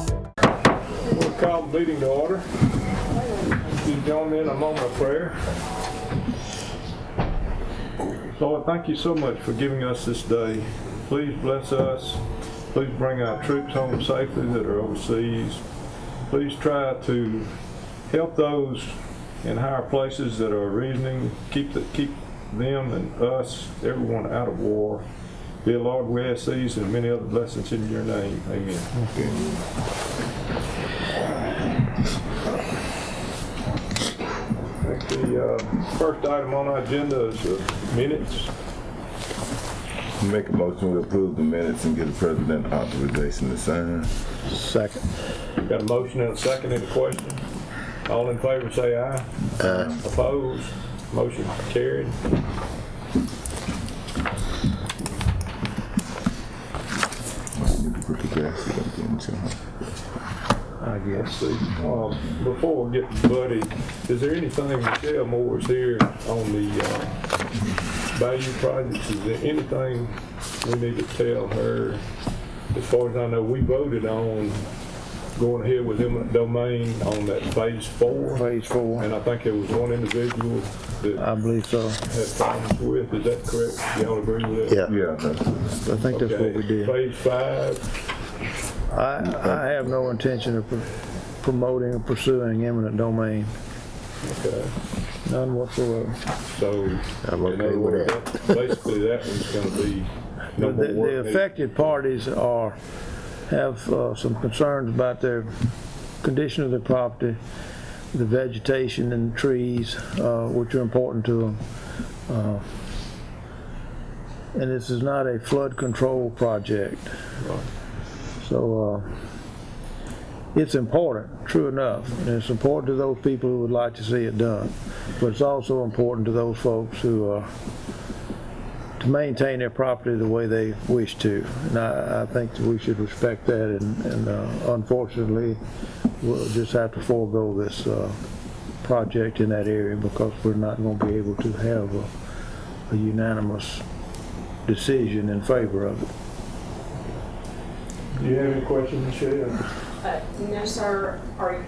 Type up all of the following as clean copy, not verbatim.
We'll call the meeting to order. Please join me in a moment of prayer. Lord, thank you so much for giving us this day. Please bless us. Please bring our troops home safely that are overseas. Please try to help those in higher places that are reasoning. Keep them and us, everyone, out of war. Dear Lord, we ask these and many other blessings in your name. Amen. The first item on our agenda is minutes. Make a motion to approve the minutes and give the president authorization to sign. Second. Got a motion and a second. Any question? All in favor say aye. Aye. Opposed? Motion carried. I guess. Before we get to Buddy, is there anything, Michelle Moore is here on the Bayou projects, is there anything we need to tell her? As far as I know, we voted on going ahead with eminent domain on that phase 4. Phase 4. And I think there was one individual that I believe so. had problems with, is that correct? Y'all agree with that? Yeah. Yeah. I think that's what we did. Phase 5. I have no intention of promoting or pursuing eminent domain. Okay. None whatsoever. So, I'm okay in other with words, that. basically that one's going to be no more work. The affected parties have some concerns about their condition of their property, the vegetation and trees, which are important to them. And this is not a flood control project. Right. So it's important, true enough, and it's important to those people who would like to see it done. But it's also important to those folks who to maintain their property the way they wish to. And I think that we should respect that. And unfortunately, we'll just have to forego this project in that area because we're not going to be able to have a unanimous decision in favor of it. Do you have any questions, Michelle? No, sir. I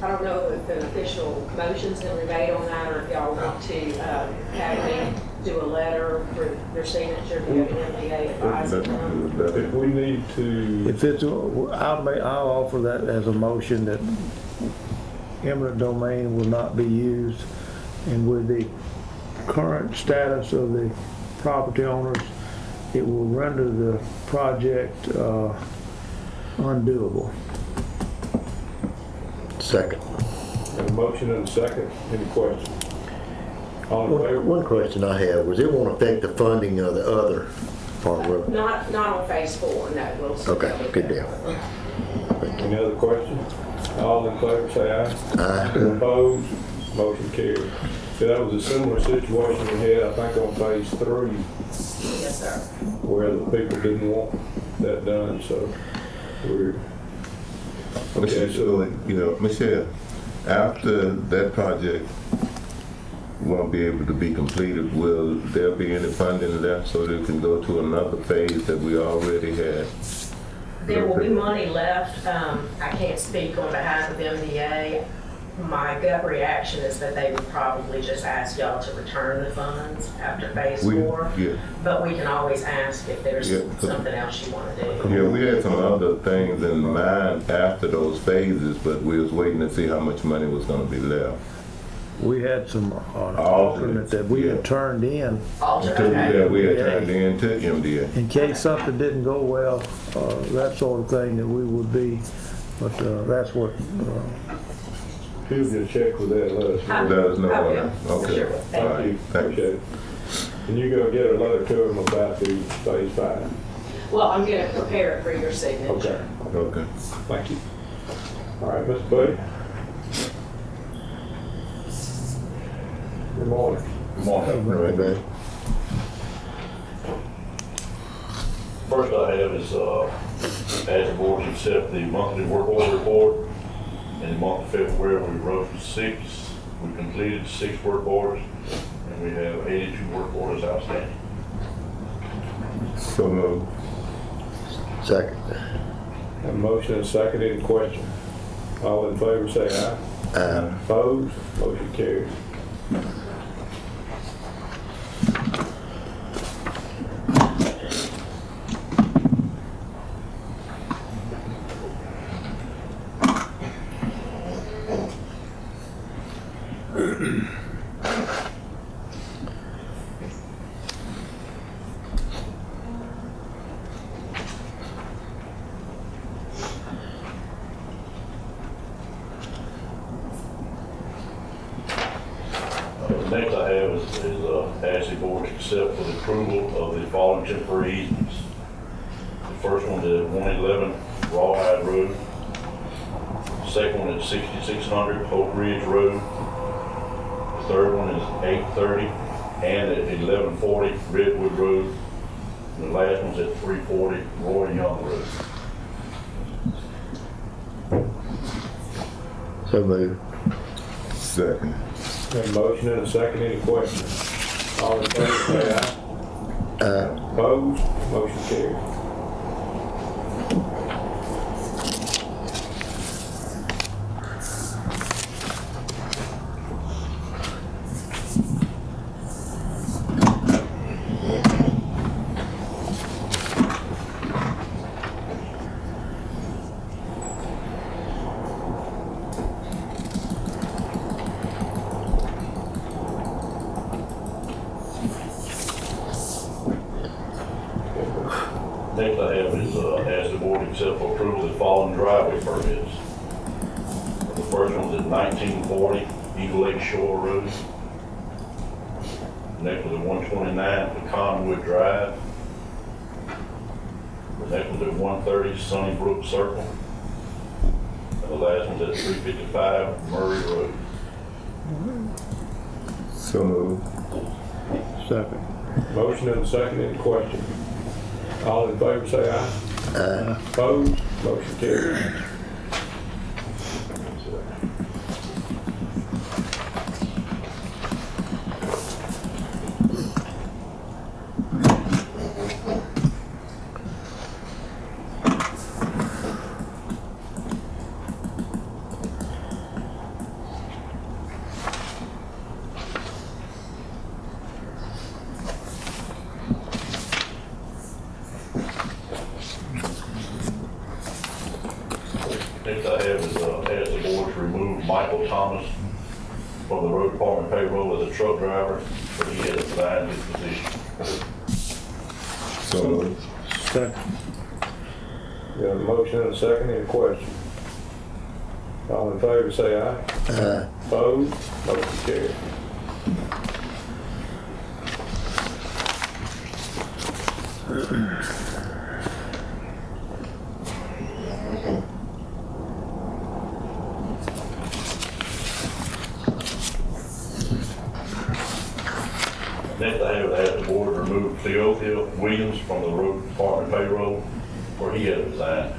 don't know if an official motion's going to be made on that, or if y'all want to have me do a letter for their signature to go to MDA advising them. If we need to, If it's, I'll offer that as a motion that eminent domain will not be used, and with the current status of the property owners, it will render the project undoable. Second. a motion and a second. Any questions? All in favor? One question I have was it won't affect the funding of the other part of it? Not on phase 4, no. We'll still Okay, go with good that. deal. Any other questions? All in favor say aye. Aye. Opposed? Motion carried. Yeah, that was a similar situation we had, I think, on phase 3, Yes, sir. where the people didn't want that done, so we're... Michelle, after that project won't be able to be completed, will there be any funding left so that it can go to another phase that we already had? There will be money left. I can't speak on behalf of MDA. My gut reaction is that they would probably just ask y'all to return the funds after phase 4. Yeah. But we can always ask if there's Yeah. something else you want to do. Yeah, we had some other things in mind after those phases, but we was waiting to see how much money was gonna be left. We had some alternate that we had turned in Yeah, we had turned in to MDA. in case something didn't go well, that sort of thing that we would be, but that's what, He'll get a check with that, let us know. Let us know. I will. Okay. Sure. All Thank right. you. Thank Appreciate you. it. And you go get a letter to him about the phase 5. Well, I'm going to prepare it for your signature. Okay. Okay. Thank you. All right, Mr. Buddy. Good morning. Good morning. All right, man. First I have is, ask the board to accept the monthly work order report of February, we wrote 6, we completed 6 work orders, and we have 82 work orders outstanding. So moved. Second. Have a motion and a second, any question? All in favor say aye. Aye. Opposed? Motion carries. Next I have is ask the board to accept for the approval of the following temporary easements. The first one is 111 Rawhide Road. The second one is 6600 Oak Ridge Road. The third one is 830 and at 1140 Redwood Road. And the last one's at 340 Roy Young Road. So moved. Second. Have a motion and a second, any questions? All in favor say aye. Aye. Opposed? Motion carries. Next I have is ask the board to accept for approval the following driveway permits. The first one's at 1940 Eagle Lake Shore Road. Next one's at 129 Pecanwood Drive. The next one's at 130 Sunnybrook Circle. And the last one's at 355 Murray Road. So moved. Second. Motion and a second, any question? All in favor say aye. Aye. Opposed? Motion carries. Next I have is ask the board to remove Michael Thomas from the road department payroll as a truck driver, but he has resigned his position. So moved. Second. Got a motion and a second, any question? All in favor say aye. Aye. Opposed? Motion carries. Next, I have asked the board to remove Cleophia Williams from the road department payroll, where he has resigned.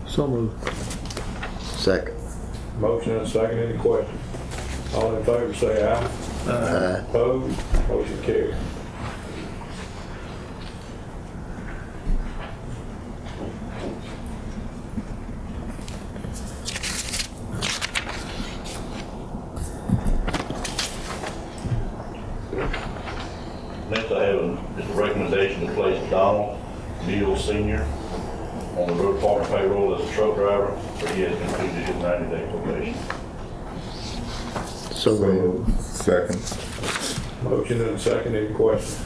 So moved. Second. Motion and a second, any question? All in favor say aye. Aye. Opposed? Motion carries. Next, I have is a recommendation to place Donald Neal Sr. on the road department payroll as a truck driver, where he has completed his 90-day probation. So So moved. moved. Second. Motion and a second, any question?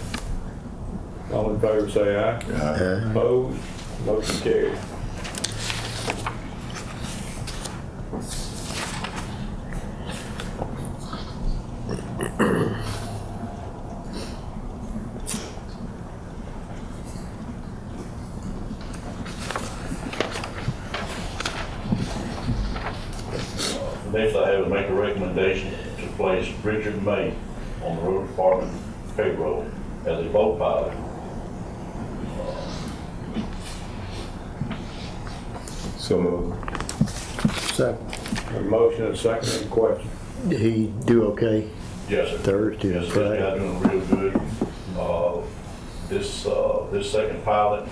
All in favor say aye. Aye. Opposed? Motion carries. Next, I have to make a recommendation to place Richard May on the road department payroll as a boat pilot. So moved. Second. A motion and a second, any question? Did he do okay Yes, sir. Thursday Yes, and this Friday? guy doing real good. This second pilot,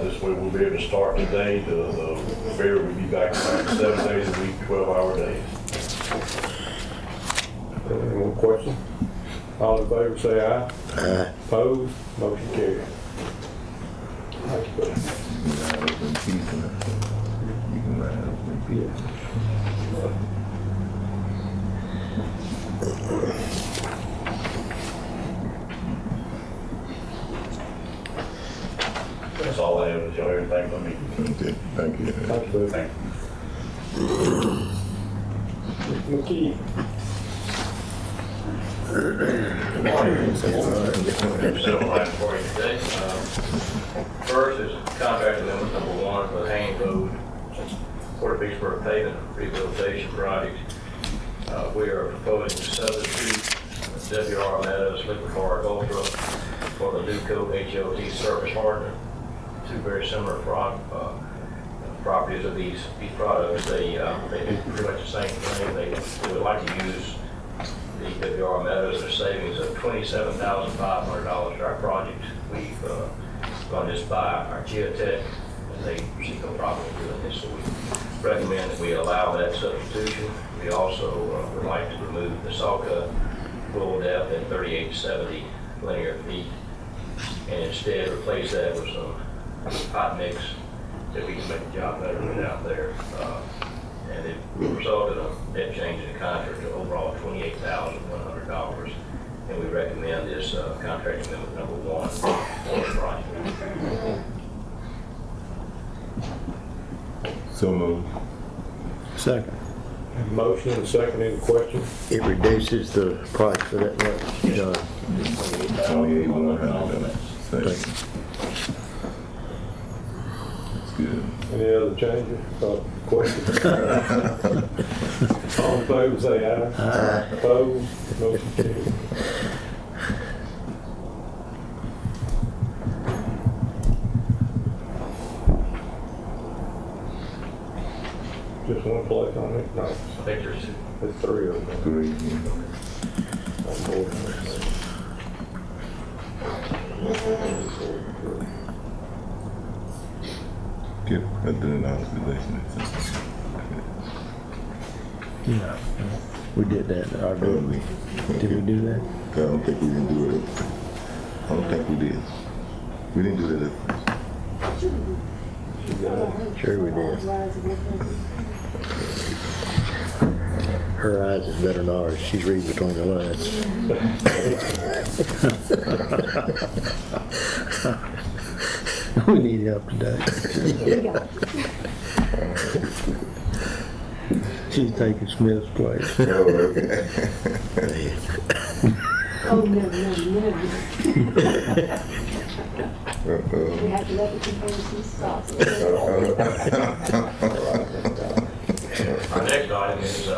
this way we'll be able to start today. The fair will be back 7 days a week, 12-hour days. Any more questions? All in favor say aye. Aye. Opposed? Motion carried. Thank you, buddy. You can ride up in peace. That's all I have. Is y'all everything for me? Okay, thank you. Thank you, buddy. Thank you. Mr. McKee. Several items for you today. First is contract amendment number 1 for the Haynes Road, Port of Vicksburg pavement rehabilitation project. We are proposing to substitute WR Meadows Liquid Hard Ultra for the Nuco HOT Surface Hardener. Two very similar properties of these products. They do pretty much the same thing. They would like to use the WR Meadows, their savings of $27,500 to our project. We've run this by our geotech, and they see no problem doing this, so we recommend that we allow that substitution. We also would like to remove the saw cut full depth at 3870 linear feet, and instead replace that with some hot mix that we can make the job better than out there. And it resulted in a net change in the contract to overall $28,100. And we recommend this contract amendment number 1 for the project. So moved. Second. Motion and a second, any question? It reduces the price for that much, John. $28,100. Second. That's good. Any other changes, questions? All in favor say aye. Aye. Opposed? Motion carried. Just one place on it? No, I think there's there's 3 of them. Three. Get $100 relations. No, we did that. Our Did we? Did we do that? I don't think we didn't do it. I don't think we did. We didn't do that. Sure we did. Her eyes is better than ours. She's reading between the lines. We need help today. She's taking Smith's place. Oh, okay. Oh, no, no, no. We Uh-oh. have to let the comparison stop. Our next item is the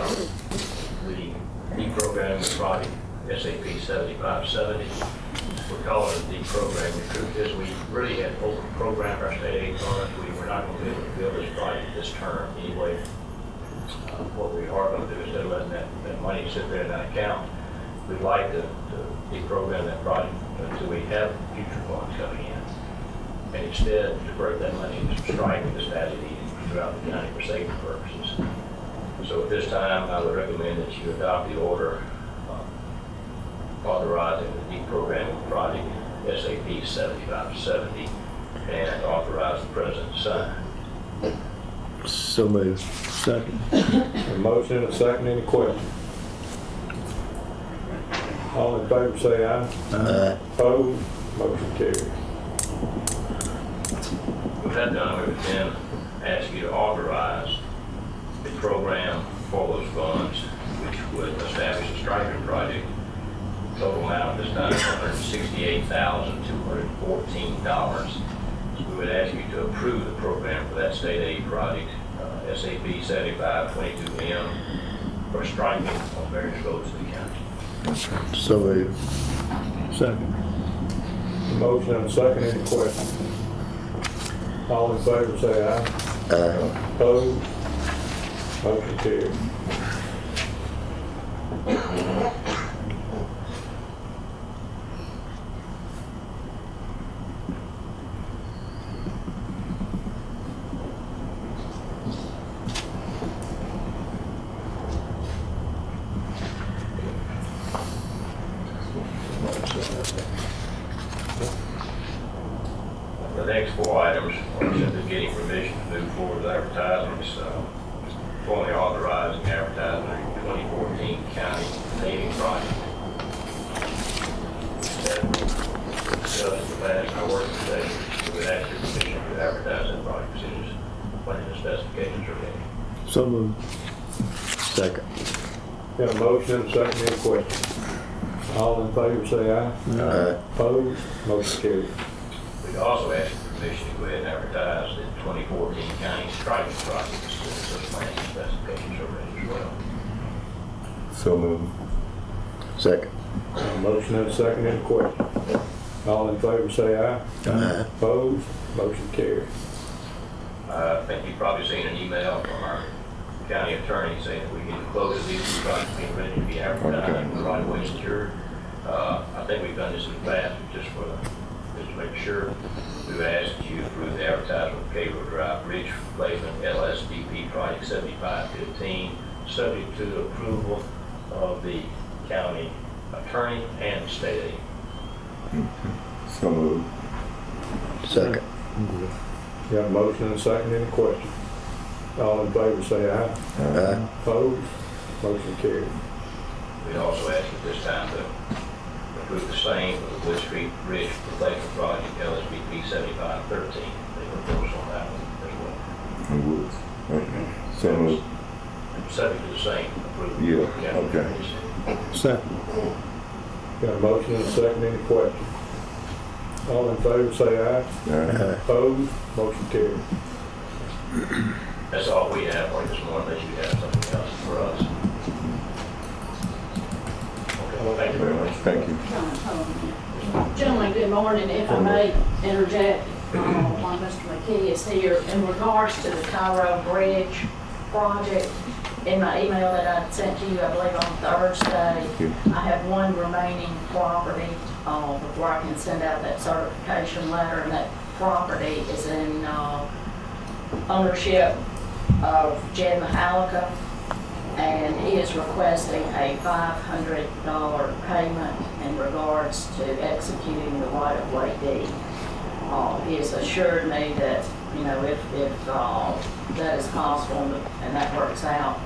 deprogramming project, SAP 7570. We're calling it deprogramming. The truth is, we really had over-programmed our state aid funds. We were not going to be able to build this project this term anyway. What we are going to do, instead of letting that money sit there in that account, we'd like to deprogram that project until we have future funds coming in. And instead, divert that money into striping just as it needed throughout the county for safety purposes. So at this time, I would recommend that you adopt the order authorizing the deprogramming project SAP 7570 and authorize the president to sign. So moved. Second. A motion and a second, any question? All in favor say aye. Aye. Opposed? Motion carried. With that done, we would then ask you to authorize the program for those funds, which would establish a striping project. Total amount this time is $168,214. So we would ask you to approve the program for that state aid project, SAP 7522M, for striping on various roads in the county. So moved. Second. A motion and a second, any question? All in favor say aye. Aye. Opposed? Motion carried. The next four items are simply getting permission to move forward with advertisements, formally authorizing advertising of 2014 county paving project. Discussed in the past, our work today, we would ask your permission to advertise that project as soon as when the specifications are ready. So moved. Second. Got a motion and a second, any questions? All in favor say aye. Aye. Opposed? Motion carried. We'd also ask for permission to go ahead and advertise the 2014 county striping project as soon as those plans and specifications are ready as well. So moved. Second. Got a motion and a second, any questions? All in favor say aye. Aye. Opposed? Motion carried. I think you've probably seen an email from our county attorney saying that we need to close these projects being ready to be advertised and the right of way secured. I think we've done this in the past, just to make sure. We would ask you to approve the advertisement of Cable Drive Bridge Replacement LSDP Project 7515, subject to the approval of the county attorney and the state aid. So moved. Second. Got a motion and a second, any questions? All in favor say aye. Aye. Opposed? Motion carried. We'd also ask at this time to approve the same for the Wood Street Bridge Replacement Project LSBP 7513. They propose on that one as well. Woods. Okay. So moved. Subject to the same approval. Yeah, okay. Second. Got a motion and a second, any questions? All in favor say aye. Aye. Opposed? Motion carried. That's all we have for you this morning, unless you have something else for us. Okay, thank you very much. Thank you. Gentlemen, good morning. If I may interject, while Mr. McKee is here, in regards to the Cairo Bridge project, in my email that I sent to you, I believe on Thursday, I have one remaining property before I can send out that certification letter, and that property is in ownership of Jed Mahalika, and he is requesting a $500 payment in regards to executing the right-of-way deed. He has assured me that, you know, if that is possible and that works out,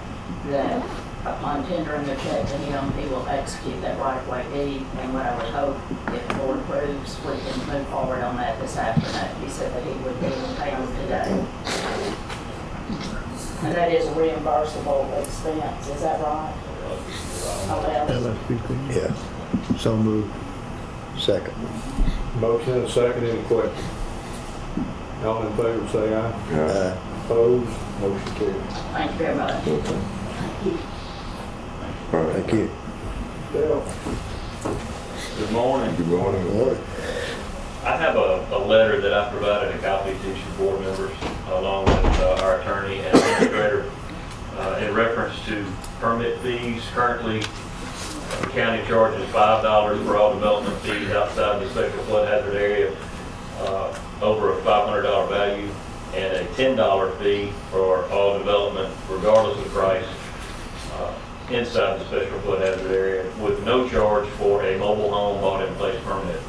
that upon tendering the check to him, he will execute that right-of-way deed, and what I would hope, if the board approves, we can move forward on that this afternoon. He said that he would be paying today. And that is a reimbursable expense, is that right? LSPP. Yeah. So moved. Second. Motion and a second, any questions? All in favor say aye. Aye. Opposed? Motion carried. Thank you very much. Thank you. All right. Thank you. Dale? Good morning. Good morning. I have a letter that I provided a copy to each of the board members, along with our attorney and administrator, in reference to permit fees. Currently, the county charges $5 for all development fees outside the special flood hazard area over a $500 value, and a $10 fee for all development, regardless of price, inside the special flood hazard area, with no charge for a mobile home bought in place permit.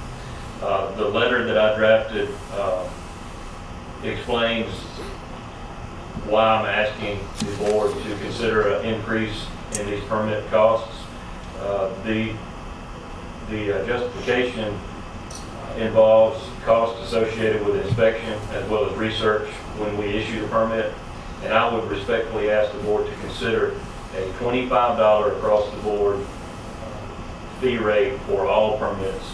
The letter that I drafted explains why I'm asking the board to consider an increase in these permit costs. The justification involves costs associated with inspection as well as research when we issue the permit, and I would respectfully ask the board to consider a $25 across the board fee rate for all permits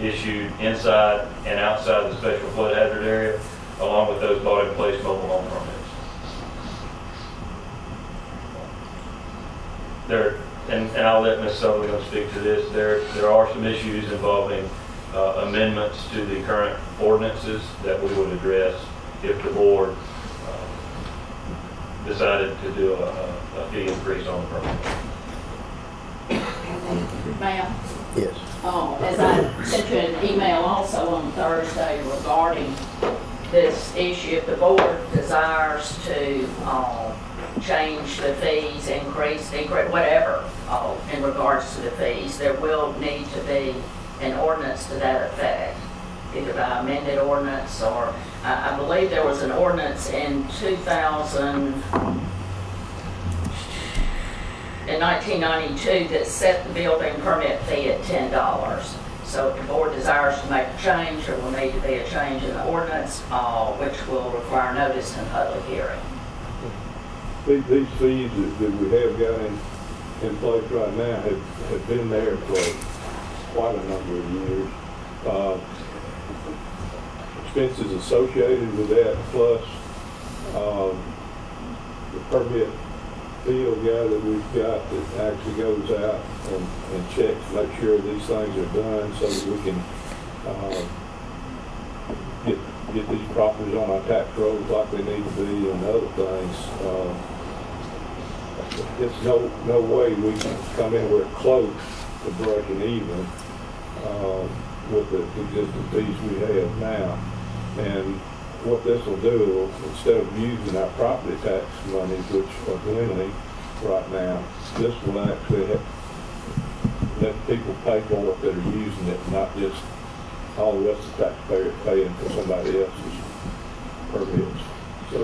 issued inside and outside the special flood hazard area, along with those bought in place mobile home permits. And I'll let Ms. Sutherland speak to this. There are some issues involving amendments to the current ordinances that we would address if the board decided to do a fee increase on the permit. Ma'am? Yes. As I sent you an email also on Thursday regarding this issue, if the board desires to change the fees, increase, whatever, in regards to the fees, there will need to be an ordinance to that effect, either by amended ordinance or, I believe there was an ordinance in 1992 that set the building permit fee at $10. So if the board desires to make a change, there will need to be a change in the ordinance, which will require notice and public hearing. These fees that we have got in place right now have been there for quite a number of years. Expenses associated with that, plus the permit field guy that we've got that actually goes out and checks, make sure these things are done so that we can get these properties on our tax rolls like they need to be and other things. It's no way we can come anywhere close to breaking even with the existing fees we have now. And what this will do, instead of using our property tax money, which are dwindling right now, this will actually let people pay for it that are using it, not just all the rest of the taxpayers paying for somebody else's permits. So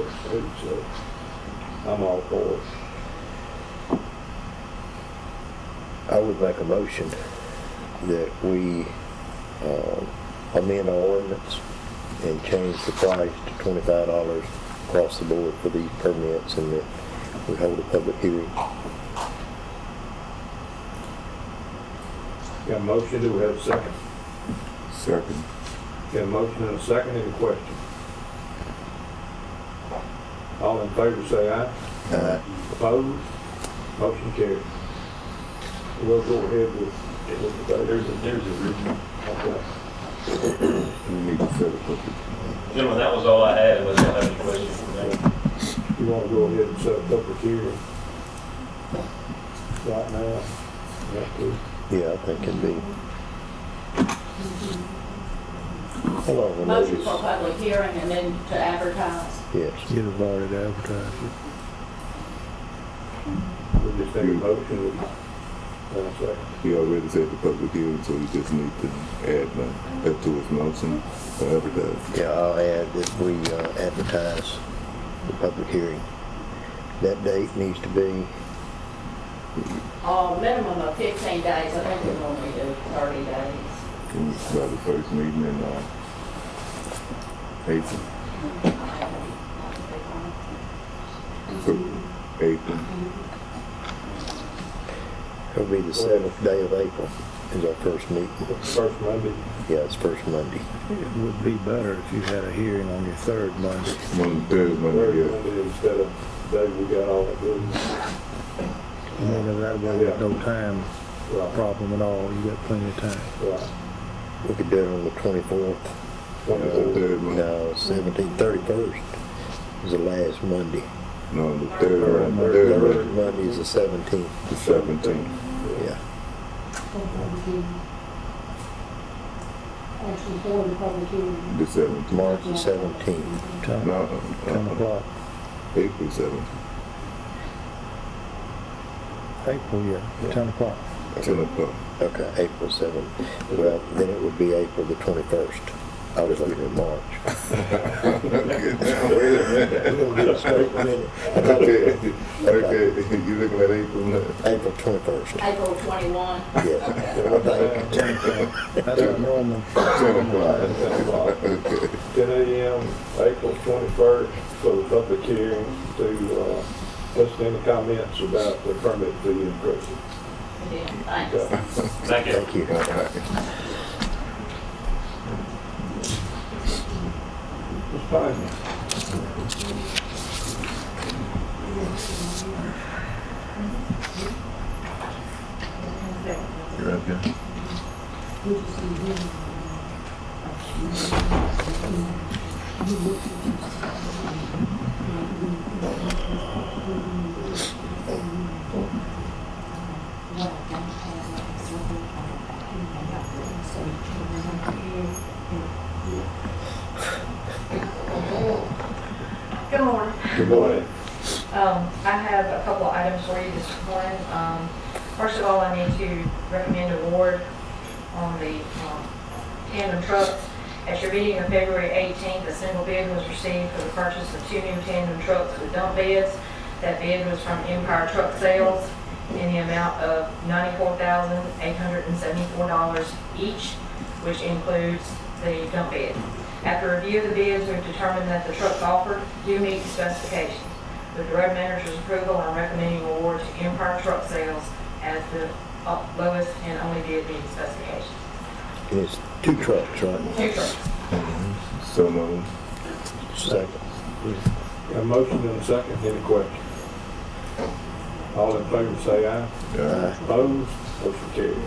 I'm all for it. I would make a motion that we amend our ordinance and change the price to $25 across the board for these permits, and that we hold a public hearing. Got a motion, do we have a second? Second. Got a motion and a second, any question? All in favor say aye. Aye. Opposed? Motion carried. We'll go ahead with that. There's a reason. Okay. We need to set up a Gentlemen, that was all I had, unless you have any questions for me. You want to go ahead and set a public hearing right now? Yeah, I think it'd be. How long a Motion notice? for public hearing and then to advertise. Yes. You'd have already advertised it. We'll just take a motion and a second. He already said the public hearing, so we just need to add that to his motion for advertising. Yeah, I'll add that we advertise the public hearing. That date needs to be, Minimum of 15 days. I think we normally do 30 days. By the first meeting in April. So, April. it'll be the 7th day of April is our first meeting. First Monday. Yeah, it's first Monday. It would be better if you had a hearing on your third Monday. Third Third Monday, yeah. Monday instead of the day we got all that good. I mean, that way there's no time Right. problem at all. You got plenty of time. Right. We could do it on the 24th. Third Monday. No, 17th, 31st is the last Monday. No, the third Third Monday is the 17th. the 17th. Yeah. Actually, for the public hearing. The 17th. March the 17th. 10 No, 10 o'clock. April 17th. April, yeah, 10 o'clock. 10 o'clock. Okay, April 7th. Well, then it would be April the 21st. I was looking at March. Okay, now, wait a minute. We're gonna get a straight minute. Okay, you looking at April now? April 21st. April 21. Yes. What day? That's our normal. 10 o'clock. Okay. 10 a.m., April 21st, for the public hearing to listen to any comments about the permit fee increase. Thanks. Thank you. Thank you. Ms. Pine. You're up here. Good morning. Good morning. I have a couple of items for you this morning. First of all, I need to recommend award on the tandem trucks. At your meeting of February 18th, a single bid was received for the purchase of 2 new tandem trucks with dump beds. That bid was from Empire Truck Sales in the amount of $94,874 each, which includes the dump bed. After review of the bids, we've determined that the trucks offered do meet the specifications. With the road manager's approval, I'm recommending award to Empire Truck Sales as the lowest and only bid meeting specifications. And it's 2 trucks, right? 2 trucks. So moved. Second. Got a motion and a second, any question? All in favor say aye. Aye. Opposed, motion carries.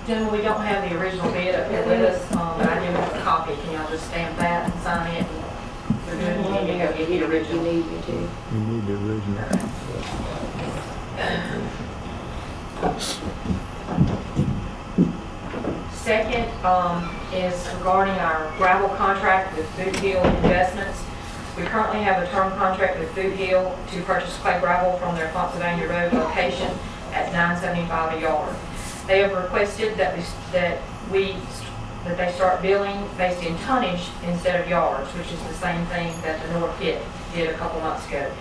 Gentlemen, we don't have the original bid up here with us, but I do have a copy. Can y'all just stamp that and sign it? You're good, you need to go get the original. You need the original. Second is regarding our gravel contract with Boot Hill Investments. We currently have a term contract with Boot Hill to purchase clay gravel from their Pennsylvania Road location at $9.75 a yard. They have requested that they start billing based in tonnage instead of yards, which is the same thing that the North Pit did a couple months ago.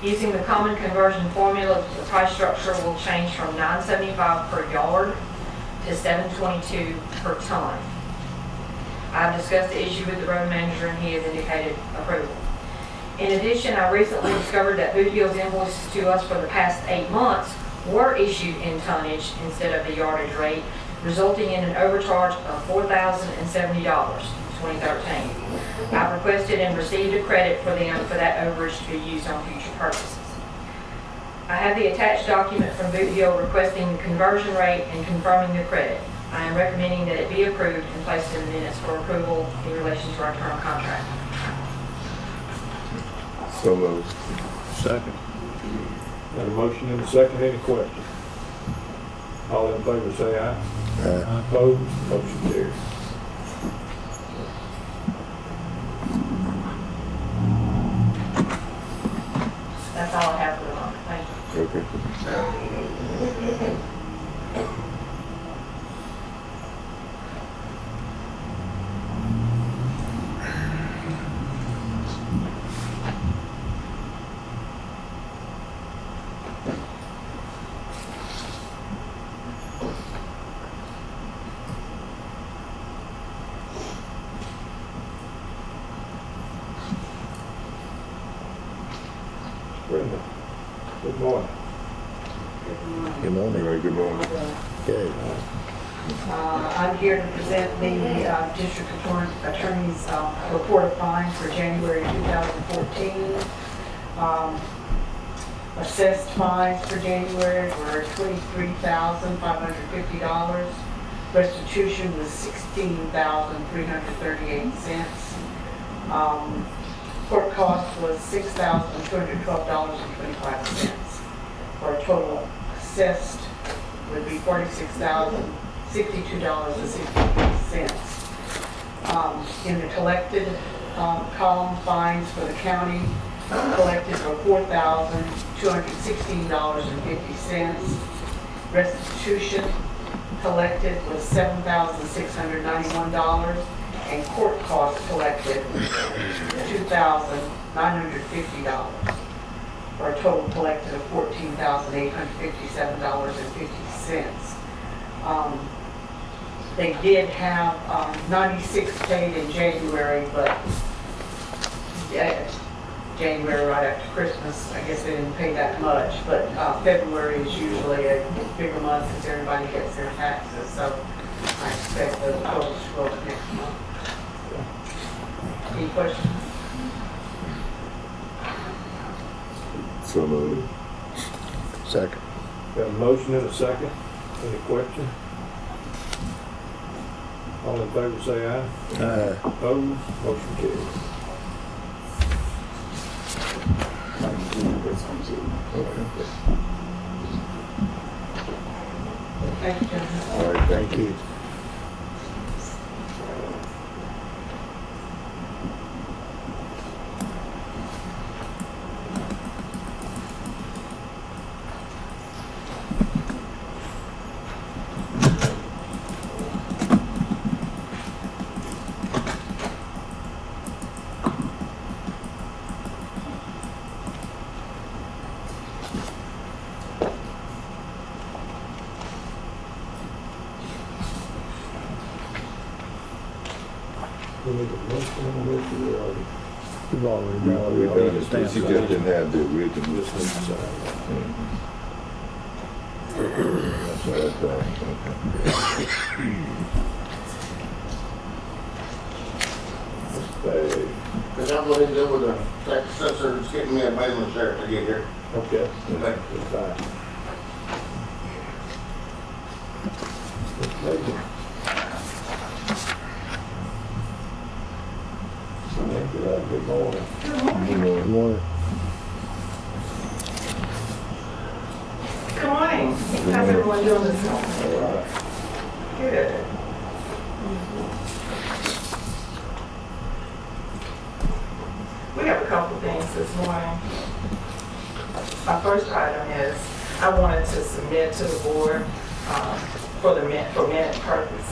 Using the common conversion formula, the price structure will change from $9.75 per yard to $7.22 per ton. I've discussed the issue with the road manager and he has indicated approval. In addition, I recently discovered that Boot Hill's invoices to us for the past 8 months were issued in tonnage instead of the yardage rate, resulting in an overcharge of $4,070 in 2013. I've requested and received a credit for that overage to be used on future purchases. I have the attached document from Boot Hill requesting the conversion rate and confirming the credit. I am recommending that it be approved and placed in the minutes for approval in relation to our term contract. So moved. Second. Got a motion and a second, any question? All in favor say aye. Aye. Opposed, motion carries. That's all I have for the moment. Thank you. Okay. Brenda, good morning. Good morning. All right, good morning. Okay. I'm here to present the district attorney's report of fines for January 2014. Assessed fines for January were $23,550. Restitution was $16,338. Court cost was $6,212.25, for a total assessed would be $46,062.63. In the collected column, fines for the county collected were $4,216.50. Restitution collected was $7,691, and court costs collected $2,950, for a total collected of $14,857.50. They did have 96 paid in January, but January right after Christmas, I guess they didn't pay that much. But February is usually a bigger month since everybody gets their taxes, so I expect those totals to go up next month. Any questions? So moved. Second. Got a motion and a second, any question? All in favor say aye. Aye. Opposed, motion carries. Thank you, John. All right, thank you. We need a motion on this, or we already? We've already done, we already stamped She it. just didn't have the original. That's what I thought. Okay. Cause I'm going to deal with the tax assessor that's getting me a mailing share to get here. Okay. Okay. That's fine. Thank you. Good morning. Good morning. Good morning. How's everyone doing this morning? Good. We have a couple things this morning. My first item is I wanted to submit to the board for minute purpose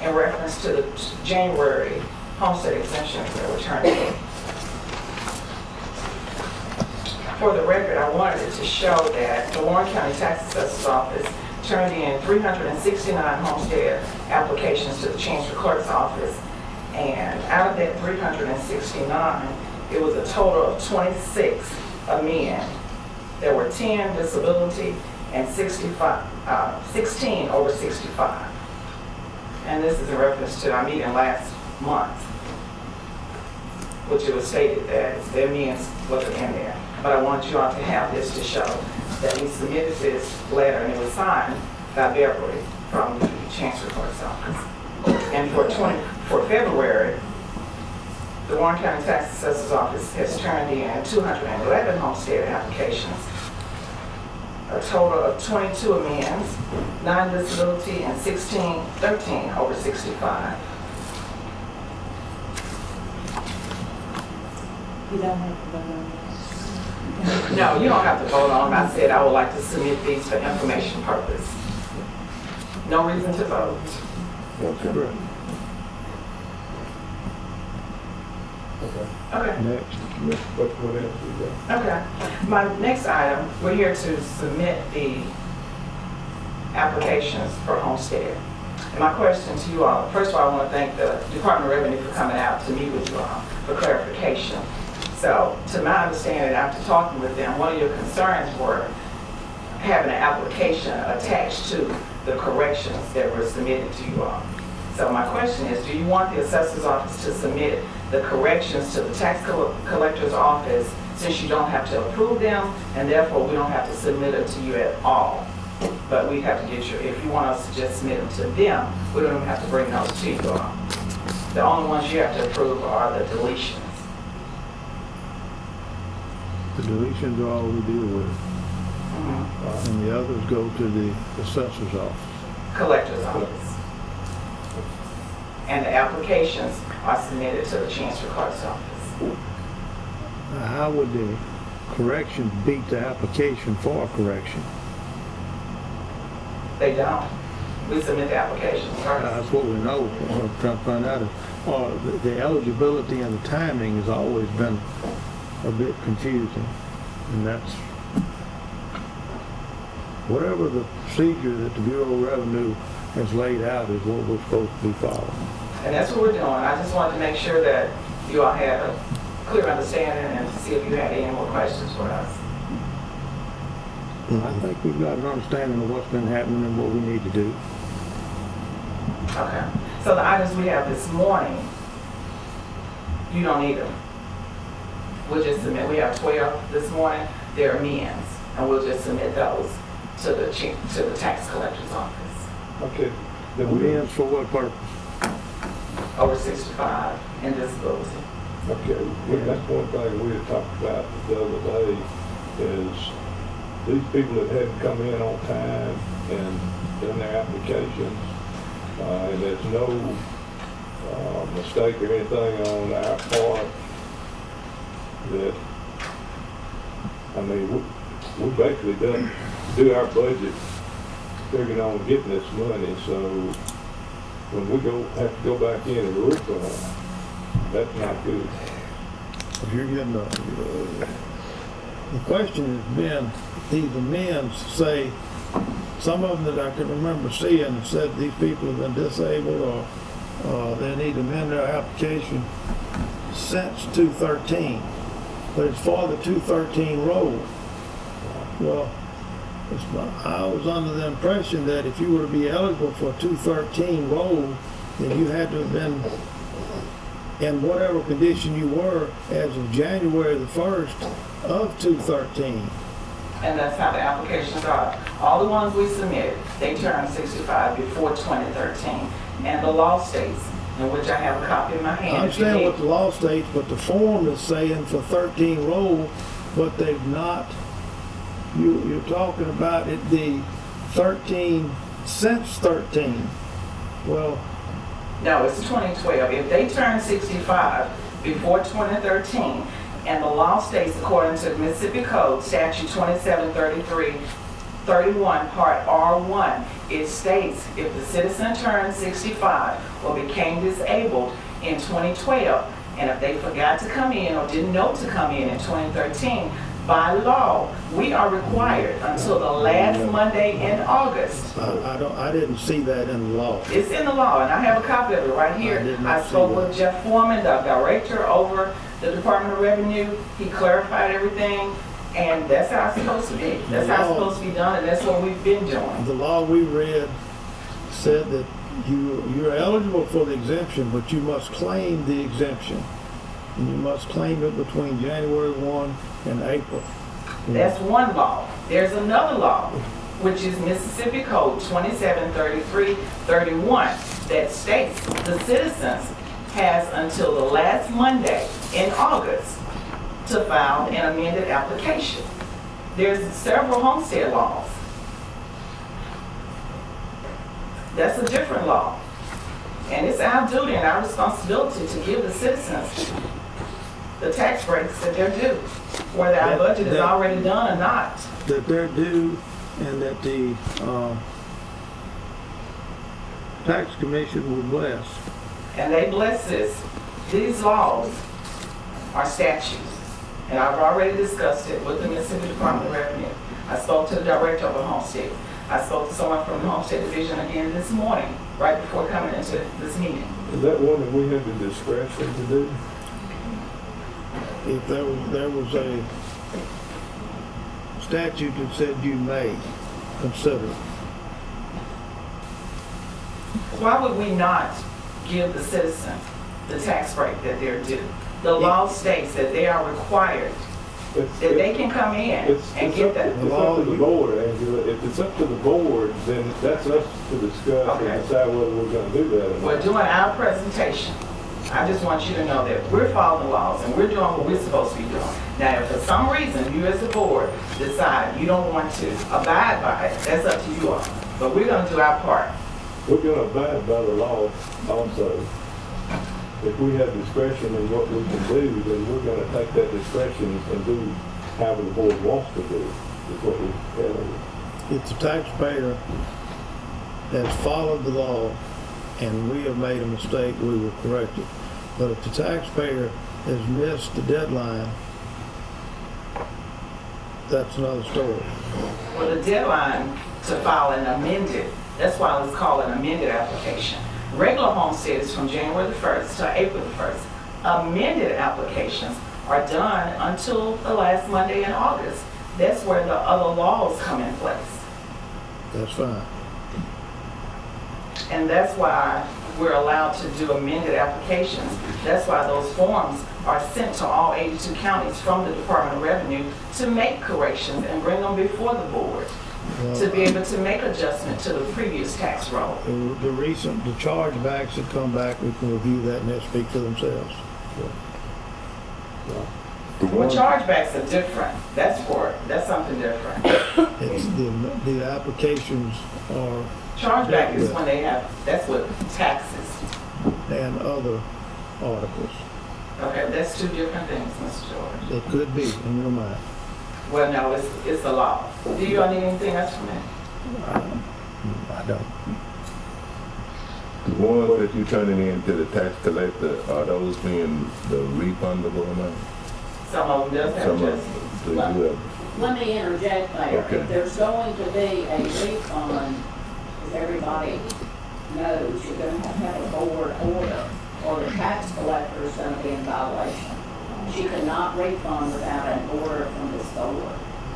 in reference to the January homestead exemptions that were turned in. For the record, I wanted it to show that the Warren County Tax Assessor's Office turned in 369 homestead applications to the Chancery Clerk's Office, and out of that 369, it was a total of 26 men. There were 10 disability and 16 over 65. And this is in reference to our meeting last month, which it was stated that their means wasn't in there. But I want you all to have this to show that we submitted this letter and it was signed by Beverly from the Chancery Clerk's Office. And for February, the Warren County Tax Assessor's Office has turned in 211 homestead applications, a total of 22 amends, 9 disability, and 13 over 65. You don't have to vote on this. No, you don't have to vote on them. I said I would like to submit these for information purpose. No reason to vote. Okay. Okay. Next. What else we got? Okay. My next item, we're here to submit the applications for homestead. And my question to you all, first of all, I want to thank the Department of Revenue for coming out to meet with you all for clarification. So, to my understanding, after talking with them, one of your concerns were having an application attached to the corrections that were submitted to you all. So my question is, do you want the assessor's office to submit the corrections to the tax collector's office since you don't have to approve them, and therefore we don't have to submit them to you at all? But we have to get your, if you want us to just submit them to them, we don't even have to bring those to you all. The only ones you have to approve are the deletions. The deletions are all we deal with, and the others go to the assessor's office. Collector's office. And the applications are submitted to the Chancery Clerk's office. Now, how would the correction beat the application for a correction? They don't. We submit the applications first. That's what we know. What I'm trying to find out is, the eligibility and the timing has always been a bit confusing. And that's, whatever the procedure that the Bureau of Revenue has laid out is what we're supposed to be following. And that's what we're doing. I just wanted to make sure that you all had a clear understanding and to see if you had any more questions for us. I think we've got an understanding of what's been happening and what we need to do. Okay. So the items we have this morning, you don't need them. We'll just submit, we have 12 this morning, they're amends, and we'll just submit those to the tax collector's office. Okay. The amends for what purpose? over 65 and disability. Okay, well, that's one thing we had talked about the other day, is these people that hadn't come in on time and done their applications, and there's no mistake or anything on our part, that, I mean, we basically do our budget figuring on getting this money, so when we have to go back in and refund, that's not good. If you're getting the question has been, these amends say, some of them that I can remember seeing said these people have been disabled or they need to amend their application since 213, but it's for the 213 road. Well, I was under the impression that if you were to be eligible for a 213 road, then you had to have been in whatever condition you were as of January the 1st of 213. And that's how the applications are. All the ones we submitted, they turned 65 before 2013. And the law states, in which I have a copy in my hand. I understand what the law states, but the form is saying for 13 roll, but they've not, you're talking about it, the 13 since 13. Well, no, it's 2012. If they turn 65 before 2013, and the law states, according to the Mississippi Code, Statute 2733-31, Part R1, it states if the citizen turned 65 or became disabled in 2012, and if they forgot to come in or didn't know to come in 2013, by law, we are required until the last Monday in August. I didn't see that in the law. It's in the law, and I have a copy of it right here. I spoke with Jeff Foreman, the director over the Department of Revenue. He clarified everything, and that's how it's supposed to be. That's how it's supposed to be done, and that's what we've been doing. The law we read said that you're eligible for the exemption, but you must claim the exemption. And you must claim it between January 1 and April. That's one law. There's another law, which is Mississippi Code 2733-31, that states the citizens has until the last Monday in August to file an amended application. There's several homestead laws. That's a different law. And it's our duty and our responsibility to give the citizens the tax breaks that they're due, whether our budget is already done or not. That they're due, and that the tax commission will bless. And they bless this. These laws are statutes. And I've already discussed it with the Mississippi Department of Revenue. I spoke to the director of the homestead. I spoke to someone from the homestead division again this morning, right before coming into this meeting. Is that one that we have the discretion to do? If there was a statute that said you may consider it. Why would we not give the citizen the tax break that they're due? The law states that they are required, that they can come in and get that. It's up to the board, Angela. If it's up to the board, then that's us to discuss and decide whether we're going to do that or not. We're doing our presentation. I just want you to know that we're following the laws and we're doing what we're supposed to be doing. Now, if for some reason you as a board decide you don't want to abide by it, that's up to you all. But we're going to do our part. We're going to abide by the law also. If we have discretion in what we can do, then we're going to take that discretion and do however the board wants to do, is what we're telling you. If the taxpayer has followed the law and we have made a mistake, we will correct it. But if the taxpayer has missed the deadline, that's another story. Well, the deadline to file an amended, that's why it's called an amended application. Regular homestead is from January the 1st to April the 1st. Amended applications are done until the last Monday in August. That's where the other laws come in place. That's fine. And that's why we're allowed to do amended applications. That's why those forms are sent to all 82 counties from the Department of Revenue to make corrections and bring them before the board. to be able to make adjustment to the previous tax roll. The chargebacks that come back, we can review that and they'll speak for themselves. Well, chargebacks are different. That's something different. It's the applications are, Chargeback is when they have, that's what taxes. and other articles. Okay, that's two different things, Mr. George. It could be, in your mind. Well, no, it's a law. Do you need anything else from me? I don't. The ones that you're turning in to the tax collector, are those being the refundable amount? Some of them does have Some of adjustments. them, do you have? Let me interject there. Okay. If there's going to be a refund, as everybody knows, you're gonna have a board order, or the tax collector is gonna be in violation. She cannot refund without an order from this board.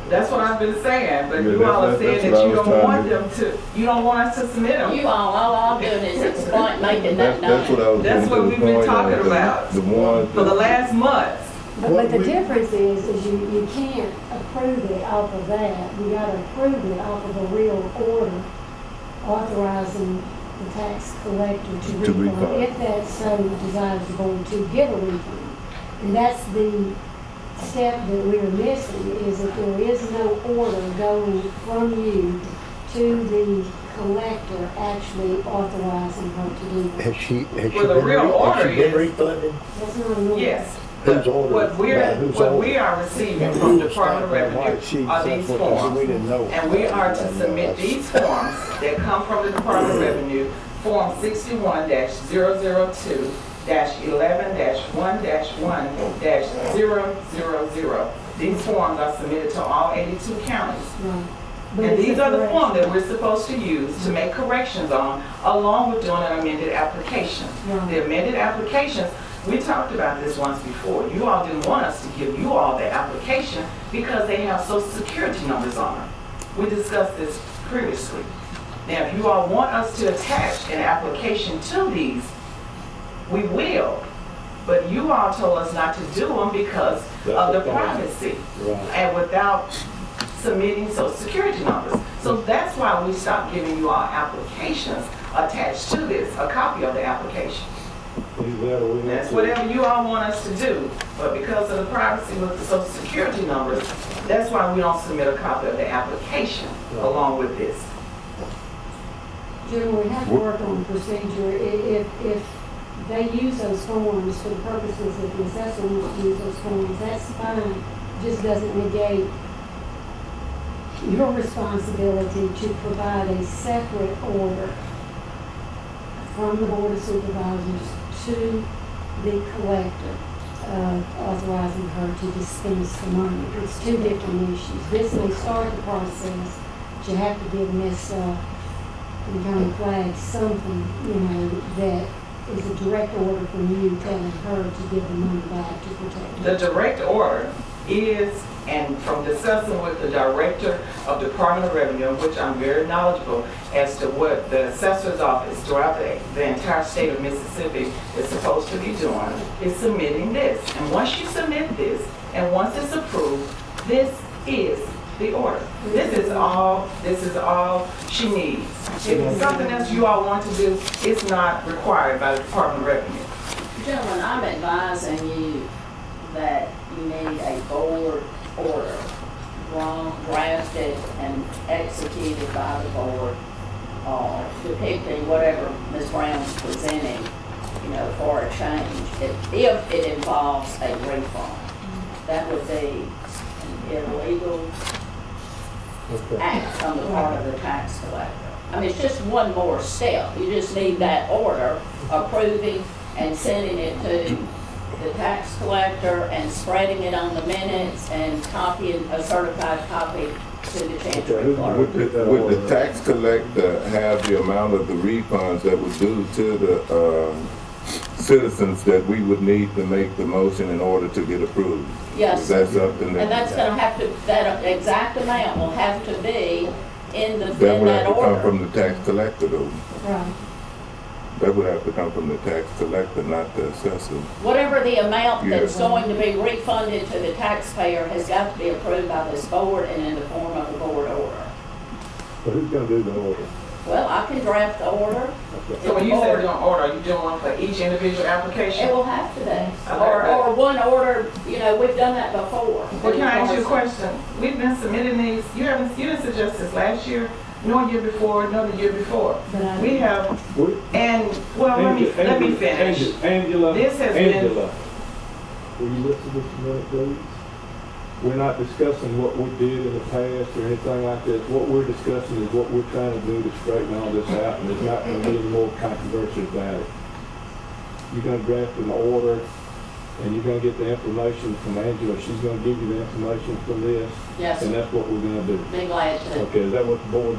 That's what I've been saying, but Yeah, you all are that's saying what that I you was don't trying want to- them to, you don't want us to submit them. You all I'm doing is explain, making that known. That's what I was That's getting what to the we've been point talking of, about. The ones For the that, last month. But the difference is you can't approve it off of that. You gotta approve it off of a real order authorizing the tax collector to refund, refund. if that so desires the board to give a refund. And that's the step that we're missing, is that there is no order going from you to the collector actually authorizing her to do that. Has she Well, the real order been is- refunded? That's not an order. Yes. Who's ordered? What we are receiving from the Department of Revenue are these forms. We didn't know. And we are to submit these forms that come from the Department of Revenue, Form 61-002-11-1-1-000. These forms are submitted to all 82 counties. Right. But And it's these a are the correction. forms that we're supposed to use to make corrections on, along with doing an amended application. Right. The amended applications, we talked about this once before. You all didn't want us to give you all the application because they have social security numbers on them. We discussed this previously. Now, if you all want us to attach an application to these, we will. But you all told us not to do them because of the privacy and without submitting social security numbers. So that's why we stopped giving you all applications attached to this, a copy of the application. That's whatever you all want us to do, but because of the privacy with the social security numbers, that's why we don't submit a copy of the application along with this. General, we have to work on procedure. If they use those forms for the purposes that the assessor wants to use those forms, that's fine. Just doesn't negate your responsibility to provide a separate order from the Board of Supervisors to the collector, authorizing her to dispense the money. It's two different issues. This may start the process, but you have to give Ms. and kind of flag something, that is a direct order from you telling her to give the money back to protect her. The direct order is, and from discussing with the Director of Department of Revenue, which I'm very knowledgeable as to what the assessor's office throughout the entire state of Mississippi is supposed to be doing, is submitting this. And once you submit this, and once it's approved, this is the order. This is all she needs. If it's something else you all want to do, it's not required by the Department of Revenue. Gentlemen, I'm advising you that you need a board order drafted and executed by the board, depicting whatever Ms. Brown's presenting, for a change. If it involves a refund, that would be an illegal act on the part of the tax collector. I mean, it's just one more step. You just need that order approving and sending it to the tax collector and spreading it on the minutes and copying a certified copy to the chancery clerk. would the tax collector have the amount of the refunds that would due to the citizens that we would need to make the motion in order to get approved? Yes. Is that something that? And that's gonna have to, that exact amount will have to be in That would have that to come order. from the tax collector though. Right. That would have to come from the tax collector, not the assessor. Whatever the amount that's Yeah. going to be refunded to the taxpayer has got to be approved by this board and in the form of a board order. But who's gonna do the order? Well, I can draft the order. So when you say doing order, are you doing one for each individual application? It will have to be. Okay. Or one order, you know, we've done that before. Well, can I ask you a question? We've been submitting these, you didn't suggest this last year, nor year before, nor the year before. We have, and, well, let me finish. Angela, This has been- Angela, will you listen just a minute, please? We're not discussing what we did in the past or anything like this. What we're discussing is what we're trying to do to straighten all this out, and there's not gonna be any more controversy about it. You're gonna draft an order, and you're gonna get the information from Angela. She's gonna give you the information from this. Yes, And that's what we're gonna do. be glad to. Okay, is that what the board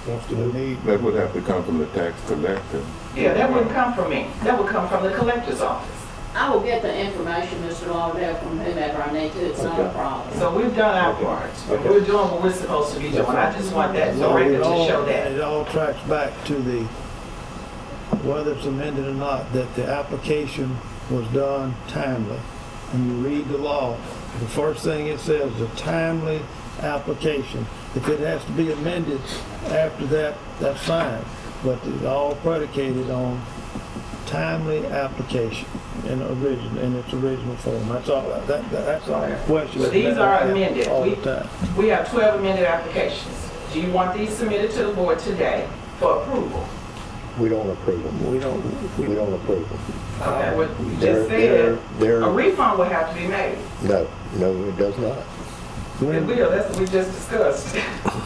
wants to do? That would have to come from the tax collector. Yeah, that wouldn't come from me. That would come from the collector's office. I will get the information, Mr. Lauderdale, from whomever I need to. It's not a Okay. problem. So we've done our part. Okay. We're doing what we're supposed to be doing. I just want that director to show that. It all tracks back to the, whether it's amended or not, that the application was done timely. When you read the law, the first thing it says is a timely application. If it has to be amended after that, that's fine. But it's all predicated on timely application in its original form. That's all. That's all the question. But these are amended. All the time. We have 12 amended applications. Do you want these submitted to the board today for approval? We don't approve them. We don't. We don't approve them. Okay, what you They're- just said, they're- a refund will have to be made. No, it does not. It will, that's what we just discussed.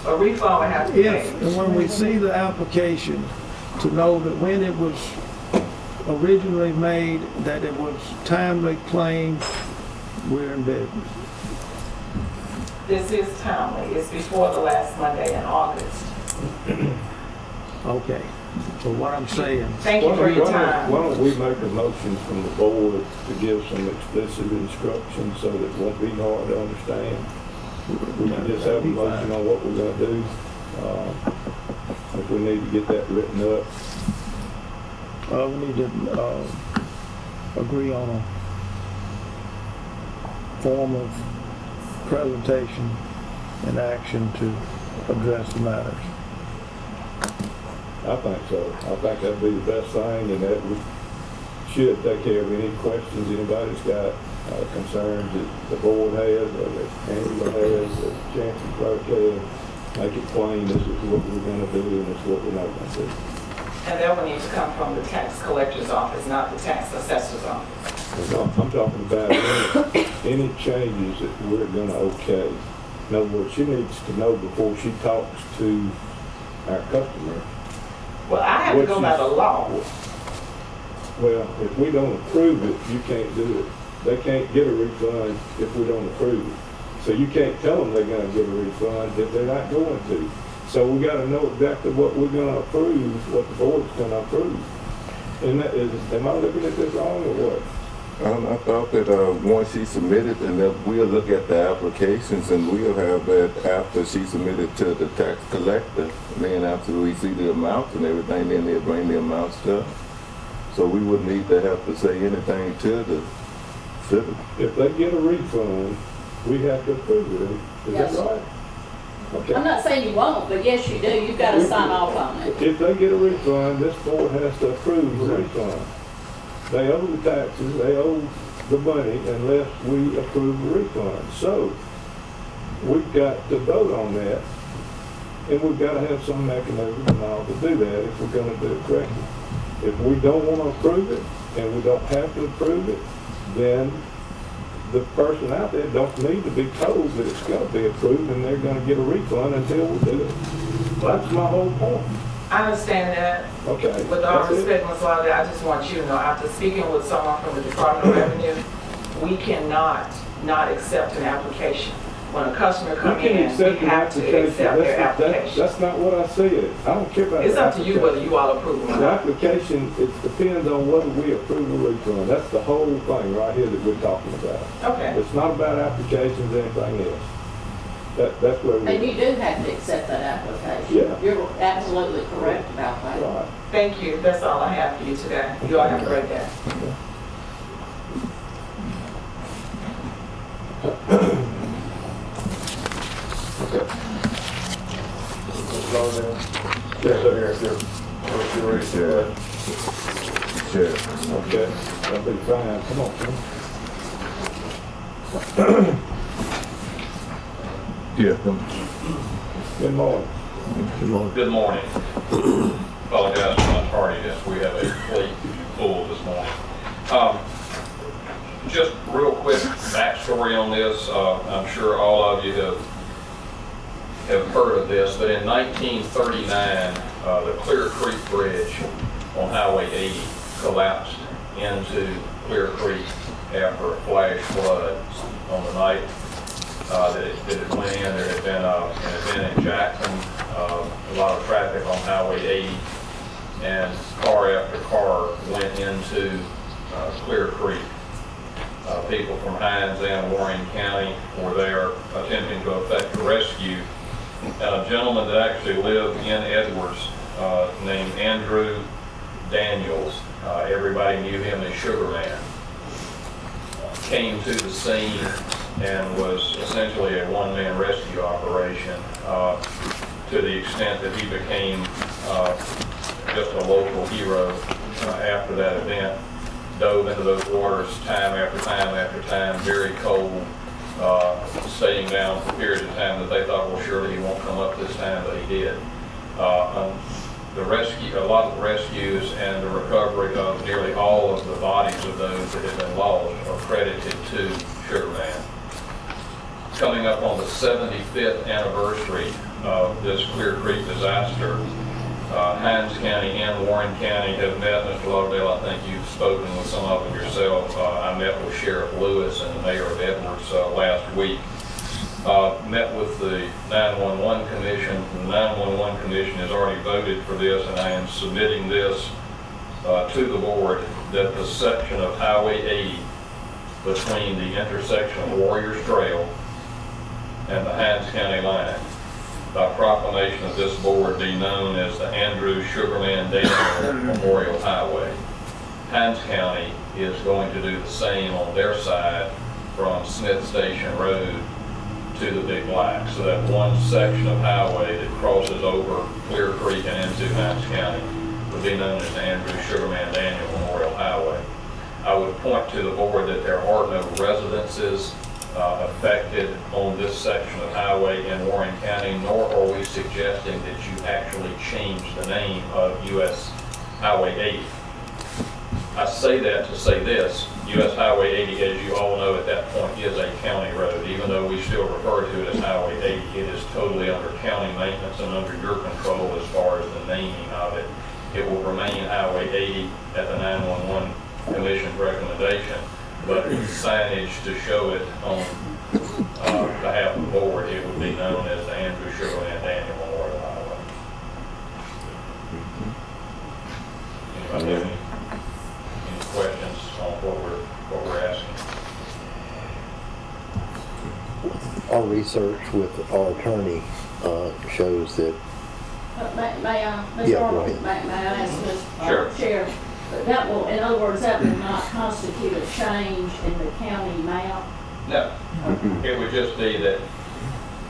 A refund will have to be made. If, and when we see the application, to know that when it was originally made, that it was timely claimed, we're in business. This is timely. It's before the last Monday in August. Okay, so what I'm saying, Thank you for your time. Why don't we make a motion from the board to give some explicit instructions so that it won't be hard to understand? We can just have a motion on what we're gonna do. If we need to get that written up. we need to, agree on a form of presentation and action to address the matters. I think so. I think that'd be the best thing, and that we should take care of any questions anybody's got, concerns that the board has, or that Angela has, or Chancellor Clerk has. Make it plain, this is what we're gonna do, and this is what we're not gonna do. And that one needs to come from the tax collector's office, not the tax assessor's office. No, I'm talking about any changes that we're gonna okay. In other words, she needs to know before she talks to our customer. Well, I have to go by the law. Well, if we don't approve it, you can't do it. They can't get a refund if we don't approve it. So you can't tell them they're gonna get a refund if they're not going to. So we gotta know exactly what we're gonna approve, what the board's gonna approve. And that is, am I looking at this wrong or what? I thought that once she submitted, and that we'll look at the applications, and we'll have that after she submitted to the tax collector. And then after we see the amounts and everything, then they'll bring the amounts to us. So we wouldn't need to have to say anything to the city. If they get a refund, we have to approve it. Is Yes. that right? Okay. I'm not saying you won't, but yes, you do. You've got to sign off on it. If they get a refund, this board has to approve the refund. They owe the taxes, they owe the money unless we approve the refund. So, we've got to vote on that, and we've got to have some mechanism and all to do that if we're gonna do it correctly. If we don't want to approve it, and we don't have to approve it, then the person out there don't need to be told that it's gonna be approved and they're gonna get a refund until we do it. That's my whole point. I understand that. Okay. With all that's it. respect, Ms. Wiley, I just want you to know, after speaking with someone from the Department of Revenue, we cannot not accept an application. When a customer You comes can in, we accept an have to application. accept their application. That's not what I said. I don't care about It's the up to you application. whether you all approve them or The not. application, it depends on whether we approve a refund. That's the whole thing right here that we're talking about. Okay. It's not about applications or anything else. That's where And you we, do have to accept that application. Yeah. You're absolutely correct about that. right. Thank you. That's all I have for you today. You all have a great day. Okay. Yes, sir. Sure. Sure. Okay, that'll be fine. Come on, Tim. Yeah. Good morning. Good morning. Apologize for my tardiness. We have a fleet full this morning. Just real quick backstory on this. I'm sure all of you have heard of this, but in 1939, the Clear Creek Bridge on Highway 80 collapsed into Clear Creek after a flash flood on the night that it went in. There had been an event in Jackson, a lot of traffic on Highway 80, and car after car went into Clear Creek. People from Hines and Warren County were there attempting to effect a rescue. And a gentleman that actually lived in Edwards named Andrew Daniels, everybody knew him as Sugar Man, came to the scene and was essentially a one-man rescue operation to the extent that he became just a local hero after that event. Dove into those waters time after time after time, very cold, staying down for periods of time that they thought, well, surely he won't come up this time, but he did. The rescue, a lot of the rescues and the recovery of nearly all of the bodies of those that have been lost are credited to Sugar Man. Coming up on the 75th anniversary of this Clear Creek disaster, Hines County and Warren County have met. Mr. Lauderdale, I think you've spoken with some of them yourself. I met with Sheriff Lewis and the Mayor of Edwards last week. Met with the 911 Commission. The 911 Commission has already voted for this, and I am submitting this to the board that the section of Highway 80 between the intersection of Warriors Trail and the Hines County line, by proclamation of this board, be known as the Andrew Sugarman Daniel Memorial Highway. Hines County is going to do the same on their side from Smith Station Road to the Big Black. So that one section of highway that crosses over Clear Creek and into Hines County would be known as the Andrew Sugarman Daniel Memorial Highway. I would point to the board that there are no residences affected on this section of highway in Warren County, nor are we suggesting that you actually change the name of US Highway 80. I say that to say this: US Highway 80, as you all know at that point, is a county road. Even though we still refer to it as Highway 80, it is totally under county maintenance and under your control as far as the naming of it. It will remain Highway 80 at the 911 Commission's recommendation, but signage to show it on behalf of the board, it would be known as the Andrew Sugarman Daniel Memorial Highway. Anybody have any questions on what we're asking? Our research with our attorney shows that. May I, Mr. Yeah, go Arnold, ahead. may I ask Ms. Sure. Chair? That will, in other words, that will not constitute a change in the county map? No. It would just be that,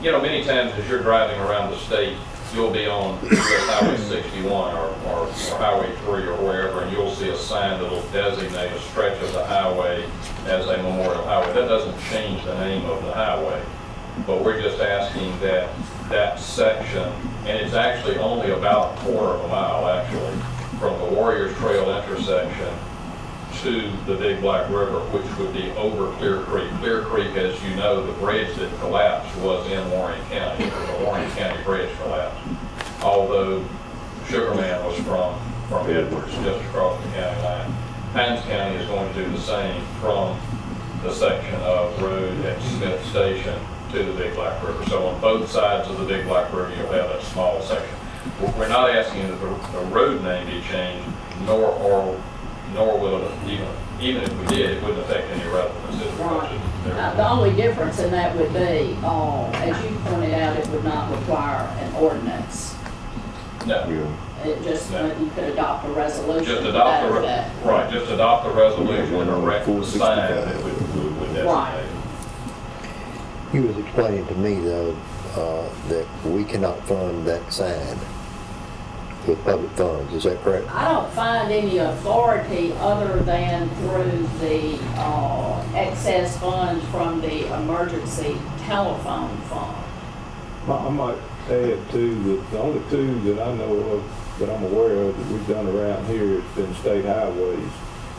you know, many times as you're driving around the state, you'll be on Highway 61 or Highway 3 or wherever, and you'll see a sign that'll designate a stretch of the highway as a memorial highway. That doesn't change the name of the highway, but we're just asking that that section, and it's actually only about a quarter of a mile actually, from the Warriors Trail intersection to the Big Black River, which would be over Clear Creek. Clear Creek, as you know, the bridge that collapsed was in Warren County. It was a Warren County bridge collapsed. Although Sugarman was from Edwards, just across the county line. Hines County is going to do the same from the section of road at Smith Station to the Big Black River. So on both sides of the Big Black River, you'll have that small section. We're not asking that the road name be changed, nor will it, even if we did, it wouldn't affect any relevances. Right. The only difference in that would be, as you pointed out, it would not require an ordinance. No. It just, No. you could adopt a resolution. Just adopt the, that. right, just adopt the resolution and erect the sign that would designate. Right. He was explaining to me, though, that we cannot fund that sign with public funds, is that correct? I don't find any authority other than through the excess funds from the emergency telephone fund. I might add too, that the only two that I know of, that I'm aware of, that we've done around here has been state highways.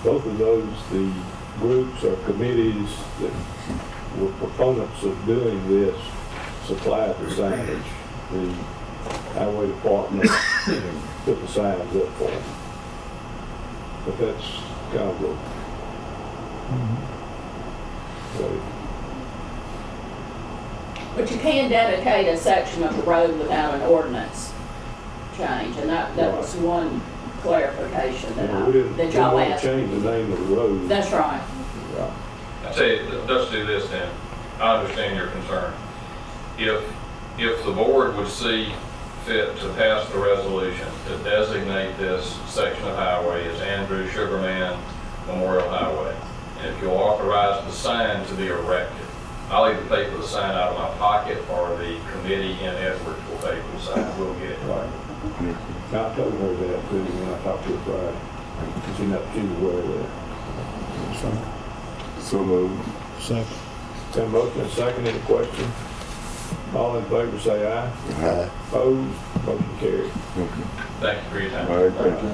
Both of those, the groups or committees that were proponents of doing this supplied the signage. The highway department put the signs up for them. But that's kind of the way. But you can dedicate a section of the road without an ordinance change, and that was one clarification that We y'all want to asked. change the name of the road. That's right. Right. I tell you, let's do this then. I understand your concern. If the board would see fit to pass the resolution to designate this section of highway as Andrew Sugarman Memorial Highway, and if you'll authorize the sign to be erected, I'll either pay for the sign out of my pocket or the committee in Edwards will pay for the sign. We'll get it. Right. I told her that too when I talked to her Friday. She's aware of that. So moved. Second. Got a motion and a second, any question? All in favor say aye. Aye. Opposed, motion carried. Thank you for your time. All right, thank you.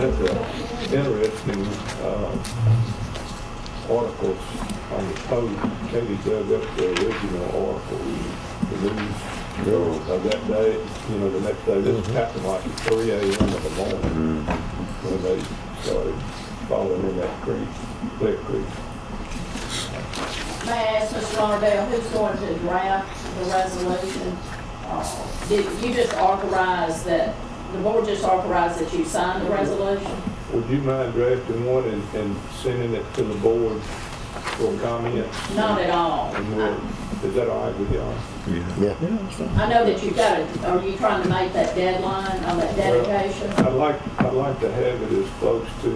That's interesting articles on the Post. Katie dug up the original article, the news of that day. You know, the next day, this happened like at 3 a.m. in the morning when they started falling in that creek, Clear Creek. May I ask Mr. Lauderdale, who's going to draft the resolution? Did you just authorize that, the board just authorized that you sign the resolution? Would you mind drafting one and sending it to the board for comment? Not at all. Is that all right with y'all? Yeah. I know that you've got to, are you trying to make that deadline on that dedication? I'd like to have it as close to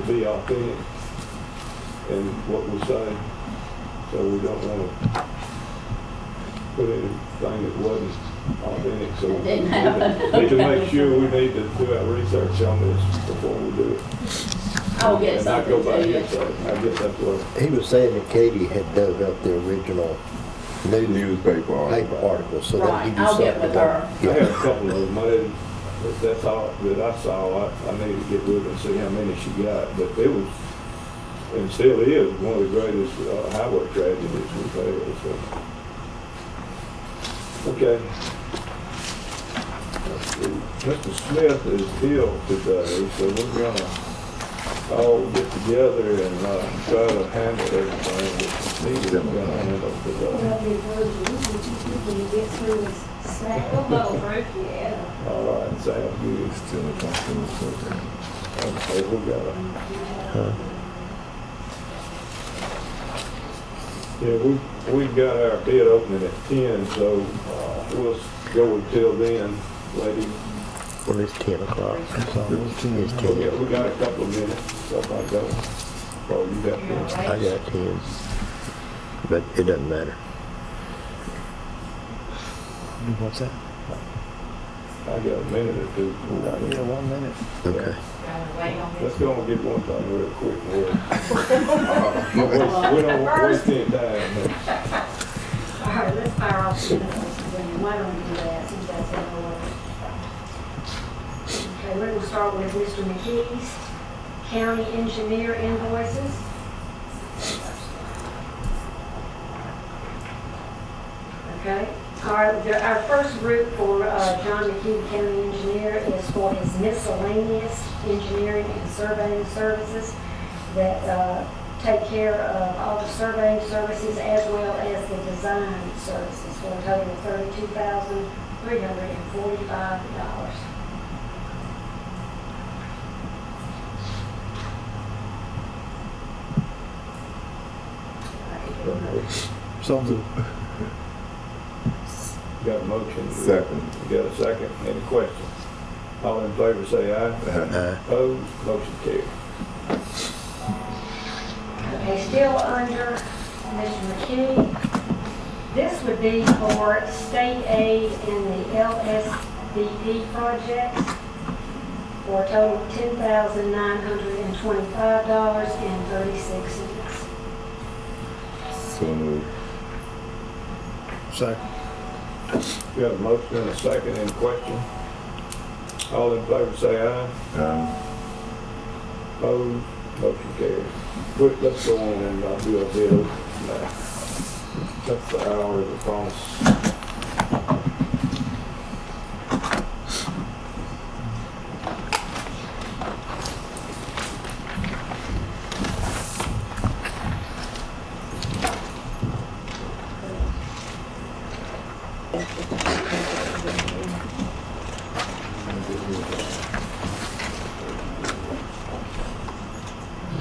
be authentic in what we say, so we don't want to put anything that wasn't authentic. So It didn't happen. we need to make sure we need to do our research on this before we do it. I will get And not something go by to you. hearsay. I guess that's what. He was saying that Katie had dug up the original Newspaper article. paper article, so that he Right, do I'll get something with about her. I have a couple of them. That's all that I saw. I need to get with her and see how many she got. But it was, and still is, one of the greatest highway tragedies we've had. So. Okay. Let's see. Mr. Smith is ill today, so we're gonna all get together and try to handle everything that needs to be handled today. When you get through this snack. Yeah. All right, sounds good. Still a customer. Okay, we got it. Yeah, we've got our bid opening at 10, so we'll go until then, lady. Well, it's 10 o'clock. It's 10. Okay, we got a couple of minutes, stuff like that. Oh, you got this. I got 10. But it doesn't matter. What's that? I got a minute or two. Yeah, 1 minute. Okay. Let's go and get one thing real quick. We don't waste any time. All right, let's fire off the minutes. Why don't we do that since that's in order? Okay, we're gonna start with Mr. McKee's county engineer invoices. Okay, all right, our first group for John McKee, county engineer, is for his miscellaneous engineering and surveying services that take care of all the surveying services as well as the design services for a total of $32,345. So moved. Got a motion. Second. You got a second. Any questions? All in favor say aye. Opposed, motion carried. Okay, still under Mr. McKinney. This would be for state aid in the LSDP project for a total of $10,925.36. So moved. Second. We have a motion and a second. Any question? All in favor say aye. Opposed, motion carried. Quick, let's go on and do a bid opening now. That's the hour of the promise.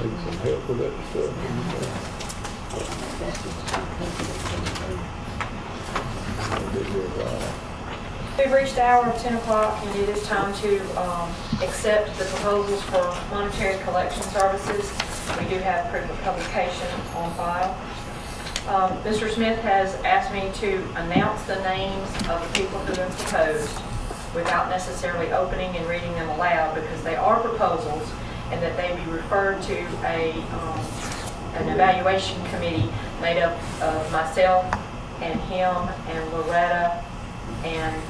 Need some help with that stuff. We've reached the hour of 10 o'clock and it is time to accept the proposals for monetary collection services. We do have proof of publication on file. Mr. Smith has asked me to announce the names of the people who have proposed without necessarily opening and reading them aloud because they are proposals and that they be referred to an evaluation committee made up of myself and him and Loretta and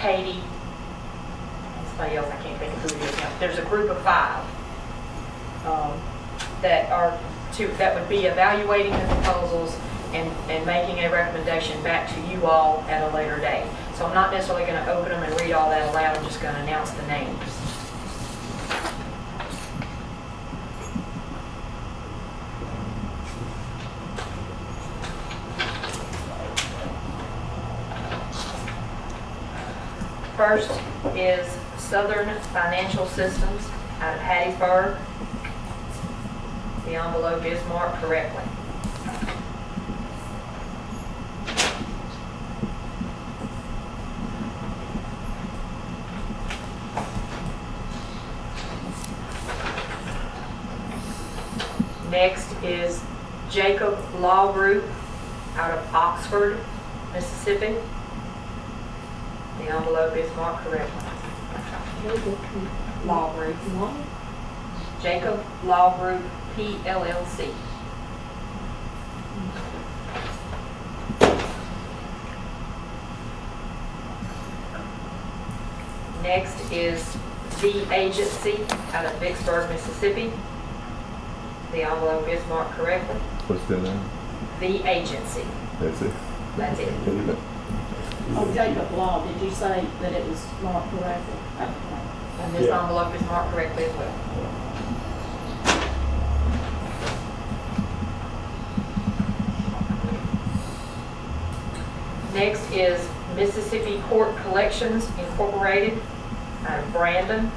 Katie and somebody else, I can't think of who it is now. There's a group of 5 that would be evaluating the proposals and making a recommendation back to you all at a later date. So I'm not necessarily going to open them and read all that aloud, I'm just going to announce the names. First is Southern Financial Systems out of Hattiesburg. The envelope is marked correctly. Next is Jacob Law Group out of Oxford, Mississippi. The envelope is marked correctly. Law Group. Jacob Law Group, PLLC. Next is The Agency out of Vicksburg, Mississippi. The envelope is marked correctly. What's the name? The Agency. That's it? That's it. Oh, Jacob Law, did you say that it was marked correctly? And this envelope is marked correctly as well. Next is Mississippi Court Collections Incorporated out of Brandon.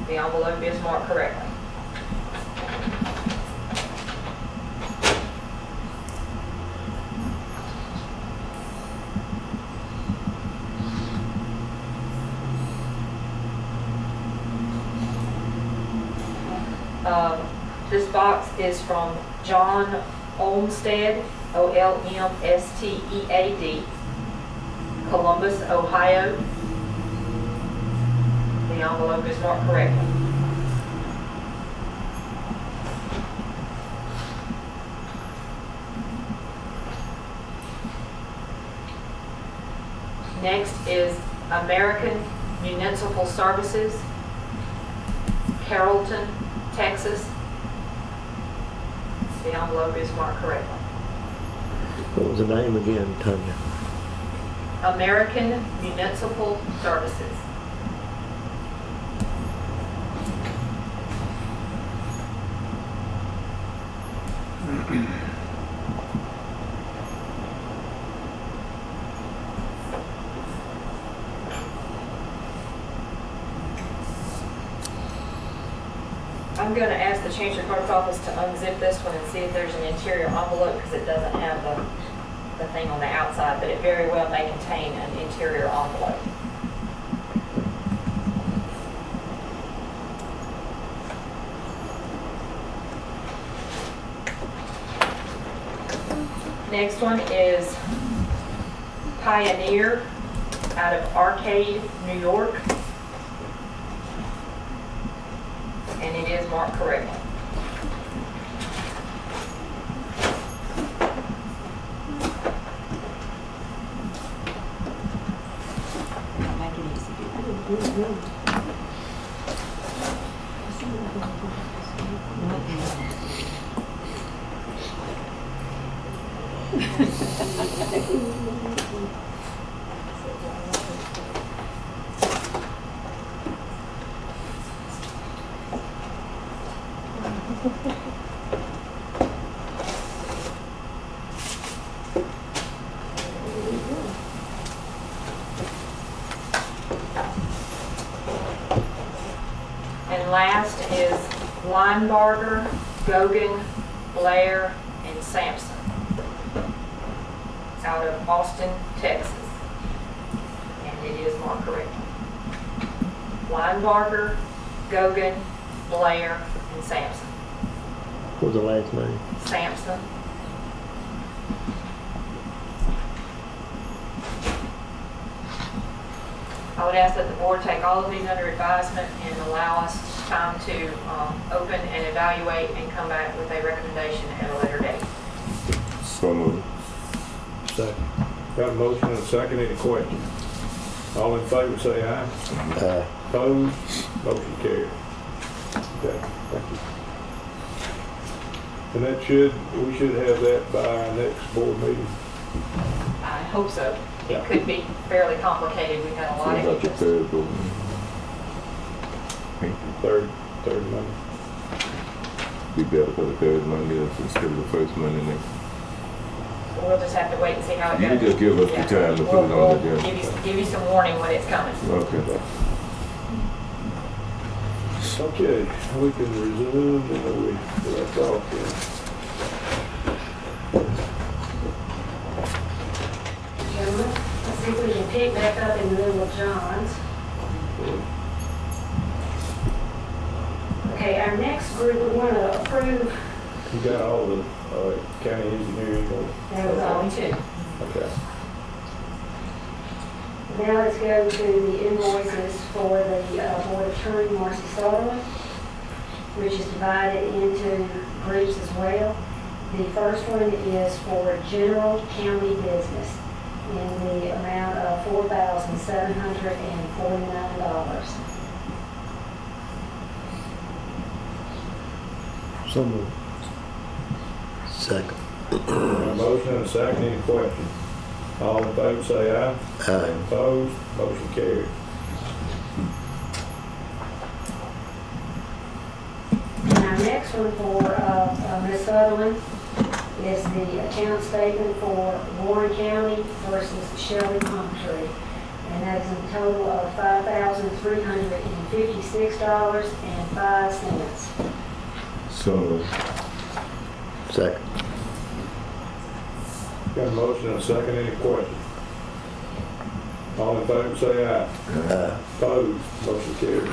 The envelope is marked correctly. This box is from John Olmstead, Olmstead, Columbus, Ohio. The envelope is marked correctly. Next is American Municipal Services, Carrollton, Texas. The envelope is marked correctly. What was the name again, Tanya? American Municipal Services. I'm going to ask the Chancery Clerk's Office to unzip this one and see if there's an interior envelope because it doesn't have the thing on the outside, but it very well may contain an interior envelope. Next one is Pioneer out of Arcade, New York. And it is marked correctly. And last is Weinbarger, Gogan, Blair, and Sampson. It's out of Austin, Texas. And it is marked correctly. Weinbarger, Gogan, Blair, and Sampson. What was the last name? Sampson. I would ask that the board take all of these under advisement and allow us time to open and evaluate and come back with a recommendation at a later date. So moved. Second. Got a motion and a second, any questions? All in favor say aye. Aye. Opposed? Motion carried. Okay, thank you. And that we should have that by our next board meeting. I hope so. Yeah. It could be fairly complicated. We've had a lot of About your interest. third vote. Third Monday. Be better for the third Monday instead of the first Monday next. We'll just have to wait and see how it You goes. can just give us the Yeah. time to put it We'll on the agenda. give you some warning when it's coming. Okay. Okay, we can resume and we left off here. Gentlemen, let's see if we can pick back up in the middle of John's. Okay, our next group, we want to approve, You got all the county engineering on? that was only two. Okay. Now let's go to the invoices for the Board Attorney, Marcy Sutherland, which is divided into groups as well. The first one is for general county business in the amount of $4,749. So moved. Second. A motion and a second, any questions? All in favor say aye. Aye. Opposed? Motion carried. And our next one for Ms. Sutherland is the account statement for Warren County versus Shelley Pumptree. And that is a total of $5,356.05. So moved. Second. Got a motion and a second, any questions? All in favor say aye. Aye. Opposed? Motion carried.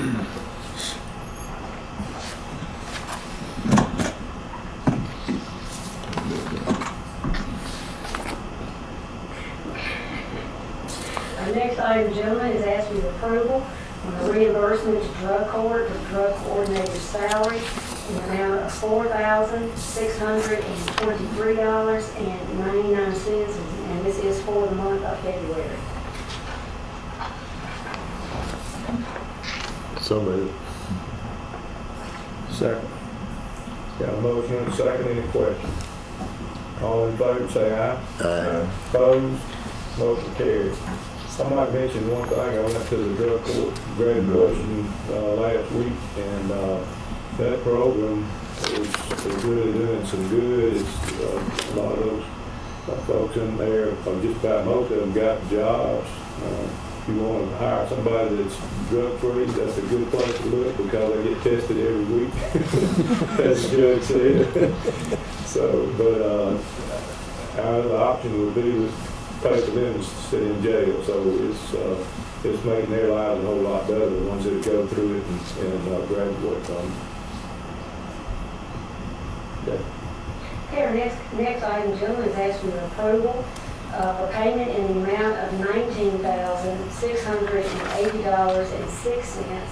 Our next item, gentlemen, is asking for approval on the reimbursement to drug court of drug coordinator's salary in the amount of $4,623.99, and this is for the month of February. So moved. Second. Got a motion and a second, any questions? All in favor say aye. Aye. Opposed? Motion carried. I might mention one thing, I went to the drug court graduation last week, and that program is really doing some good. It's a lot of those folks in there, just about most of them got jobs. If you want to hire somebody that's drug-free, that's a good place to look because they get tested every week, as the judge said. So, but the option would be to pay for them to sit in jail. So it's making their lives a whole lot better, the ones that go through it and graduate from it. Okay. Okay, our next item, gentlemen, is asking your approval for payment in the amount of $19,680.06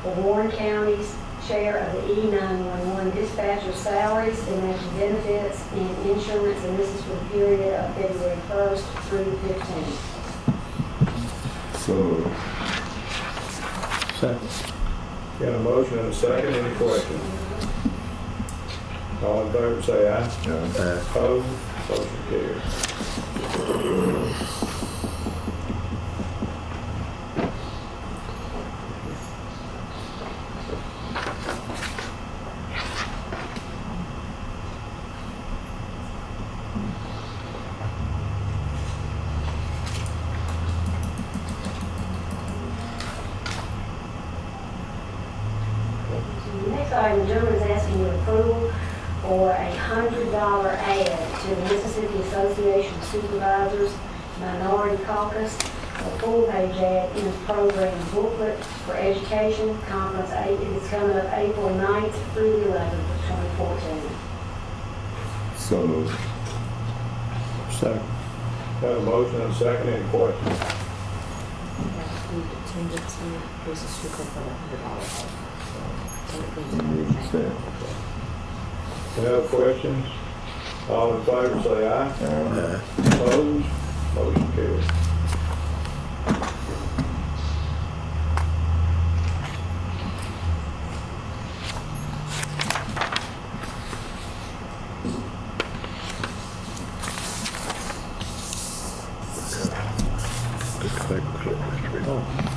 for Warren County's share of the E911 dispatcher salaries and matching benefits and insurance, and this is for the period of February 1st through the 15th. So moved. Second. Got a motion and a second, any questions? All in favor say aye. Opposed, motion carries. The next item, gentlemen, is asking your approval for a $100 add to the Mississippi Association of Supervisors Minority Caucus, a full-page ad in the program booklet for education. Conference 8 is coming up April 9th through the 11th of 2014. So moved. Second. Got a motion and a second, any questions? Any other questions? All in favor say aye. Opposed, motion carries.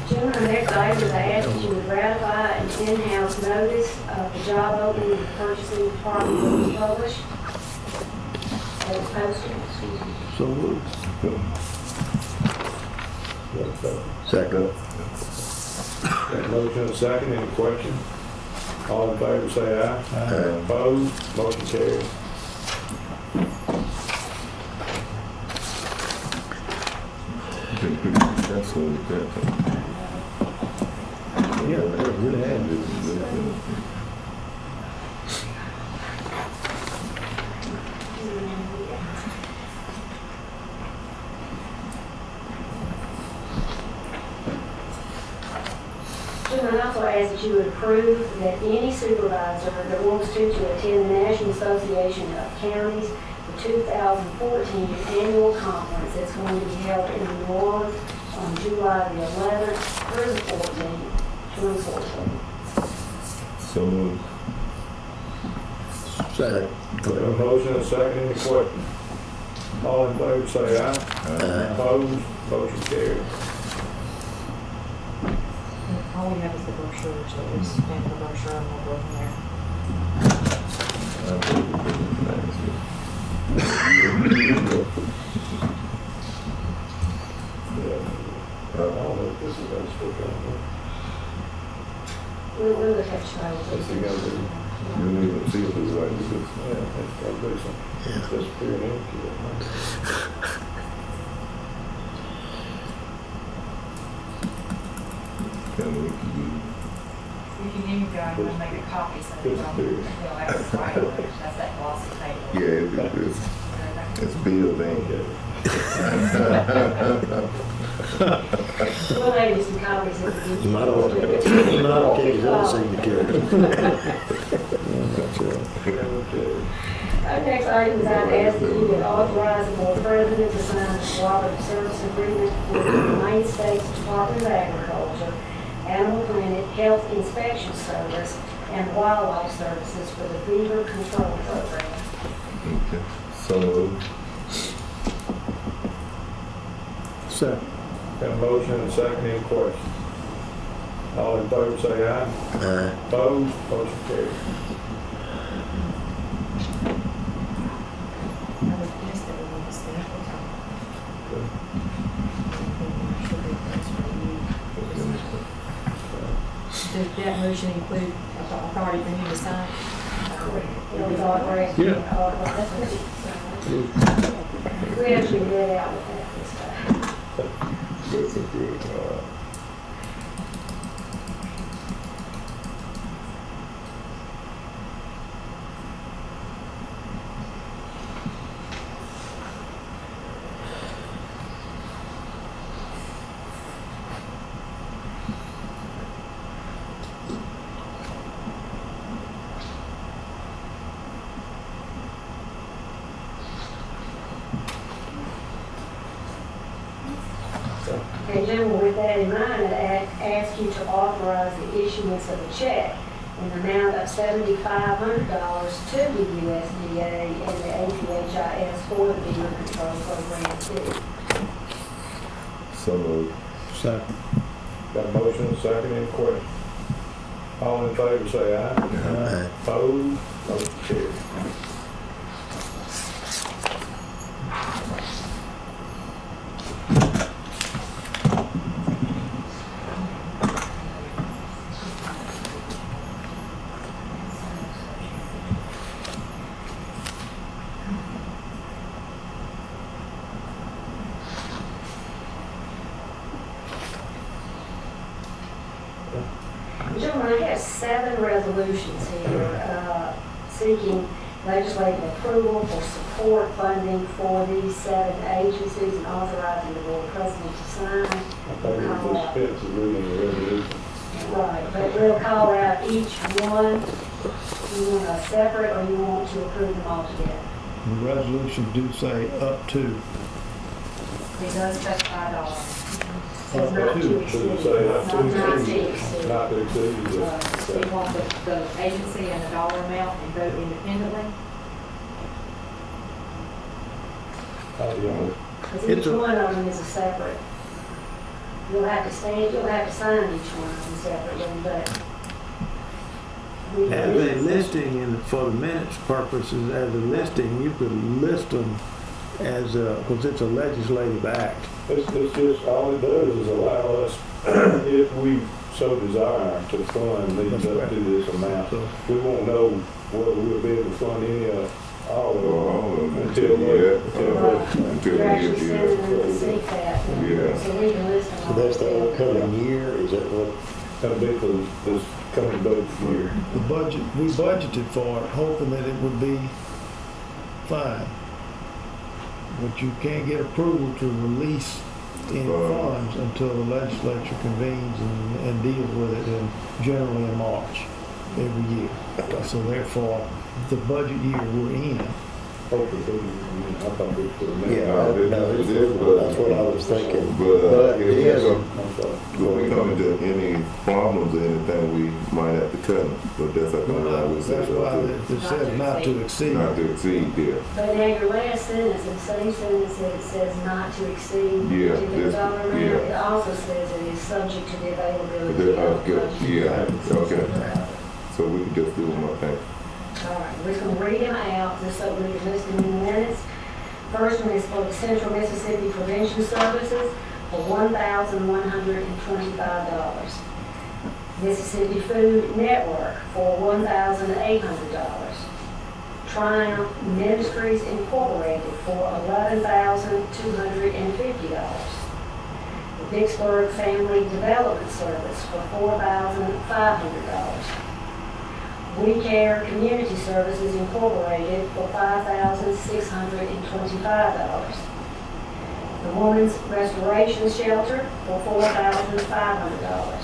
Gentlemen, our next item is I ask that you would ratify an in-house notice of the job opening in the purchasing department that was published. That was posted, excuse me. So moved. Second. Got a motion and a second, any questions? All in favor say aye. Opposed, motion carries. That's what it is. Yeah, it really has. Gentlemen, I also ask that you would approve that any supervisor that wants to attend the National Association of Counties, the 2014 annual conference that's going to be held in New Orleans on July the 11th through the 14th, 2014. So moved. Second. Got a motion and a second, any questions? All in favor say aye. Opposed, motion carries. All we have is the brochure, so we stamp the brochure and we'll go from there. I don't know if this is going to speak on We'll look at you. What's he gonna do? You don't even see if it's right to do. Yeah, it's gotta be some disappearing ink here. Can we keep You can give me guys and make a copy so they don't, they'll have to write it. That's that glossy paper. Yeah, it's Bill thing. We'll lay you some copies of the. Not all kids don't seem to care. Our next item is I'd ask that you would authorize the board president to sign a cooperative service agreement with the United States Department of Agriculture, Animal Clinic, Health Inspection Service, and Wildlife Services for the Beaver Control Program. Okay. So moved. Second. Got a motion and a second, any questions? All in favor say aye. Opposed, motion carries. I would guess that we want to stamp the top. Does that motion include authority for you to sign? It was authorized. Yeah. We actually read out with that this time. That's a good, And gentlemen, with that in mind, I ask you to authorize the issuance of a check in the amount of $7,500 to the USDA and the APHIS for the Beaver Control Program too. So moved. Second. Got a motion, a second, any questions? All in favor say aye. Aye. Opposed? Motion carried. Gentlemen, I have 7 resolutions here seeking legislative approval for support funding for these 7 agencies and authorizing the board president to sign. I think it's expensive reading the resolution. Right, but we'll call out each one. You want a separate or you want to approve them all together? The resolution do say up to. It does specify dollars. Says not to exceed. Should say not to Not to exceed. exceed. Not to exceed, yes. We want the agency and the dollar amount and vote independently. Yeah. Because It's each a- one of them is a separate. You'll have to stand, you'll have to sign each one of them separately, but. we As a can- listing, and for the minutes purposes, as a listing, you could list them as, because it's a legislative act. It's just, all it does is allow us, if we so desire, to fund these up to this amount. So- We won't know whether we'll be able to fund any of, all of All of them them until we, until until You're actually we sending them to seek that. Yeah. So we can list them So all. that's the together. upcoming year, is that what? that'll be for this coming budget year. The budget, we budgeted for it, hoping that it would be fine. But you can't get approval to release any funds until the legislature convenes and deals with it generally in March every year. So therefore, the budget year we're in, Hopefully, I thought we put them in. Yeah, No, no, that's what I was thinking. But it if is, when we come into any problems or anything, we might have to cut them. But that's how come I would say that's why so it says not to exceed. not to exceed there. But now your last sentence, in the same sentence that it says not to exceed Yeah, a particular this- dollar amount, yeah. it also says it is subject to the availability Good, of good, budget. yeah, okay. So we can just do them, I think. All right, we're just gonna read them out, just so we can list them in the minutes. First one is for the Central Mississippi Prevention Services for $1,125. Mississippi Food Network for $1,800. Triumph Ministries Incorporated for $11,250. The Vicksburg Family Development Service for $4,500. We Care Community Services Incorporated for $5,625. The Women's Restoration Shelter for $4,500.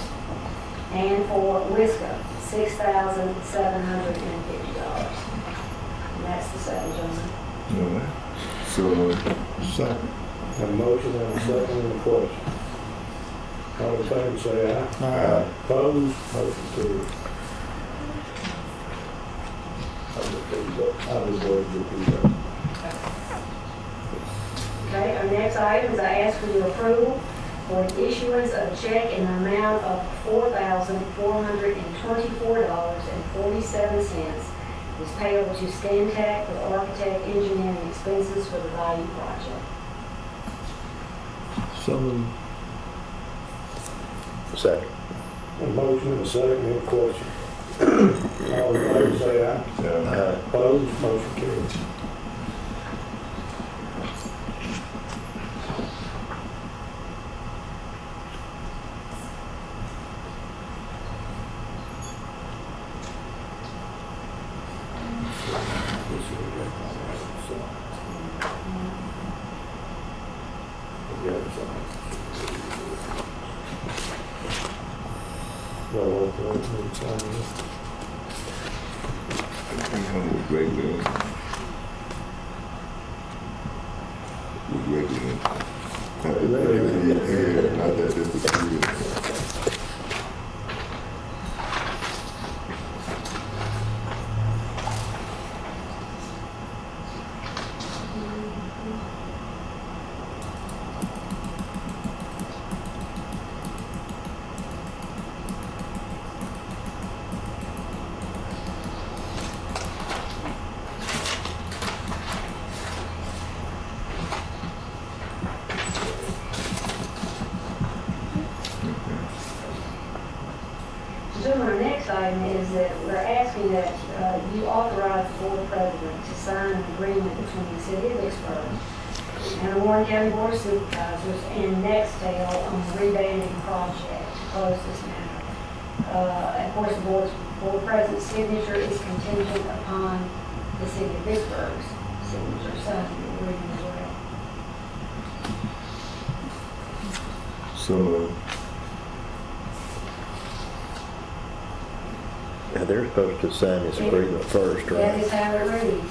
And for WISCA, $6,750. And that's the 7, gentlemen. All right. So, Second. A motion and a second, any question? All in favor say aye. Aye. Opposed? Motion carried. I'll just go with these up. Okay, our next item is I ask for your approval for the issuance of a check in the amount of $4,424.47 is payable to Stantec for architect engineering expenses for the Bayou project. So moved. Second. A motion and a second, any question? All in favor say aye. Opposed? Motion carried. regular. Regular. item is that we're asking that you authorize the board president to sign an agreement between the city of Vicksburg and the Warren County Board of Supervisors and Nextel on the rebanding project to close this matter. Of course, the board president's signature is contingent upon the city of Vicksburg's signature, signing the agreement as well. So, Now, they're supposed to sign this agreement first, That right? is how it reads.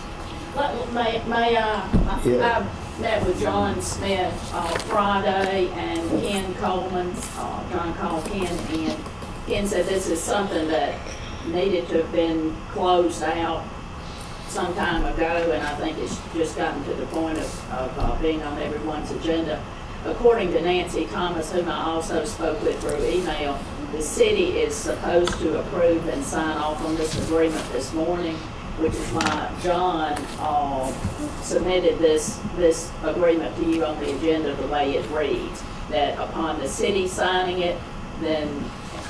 May I met with John Smith Friday and Ken Coleman, John called Ken, and Ken said this is something that needed to have been closed out some time ago, and I think it's just gotten to the point of being on everyone's agenda. According to Nancy Thomas, whom I also spoke with through email, the city is supposed to approve and sign off on this agreement this morning, which is why John submitted this agreement to you on the agenda the way it reads, that upon the city signing it, then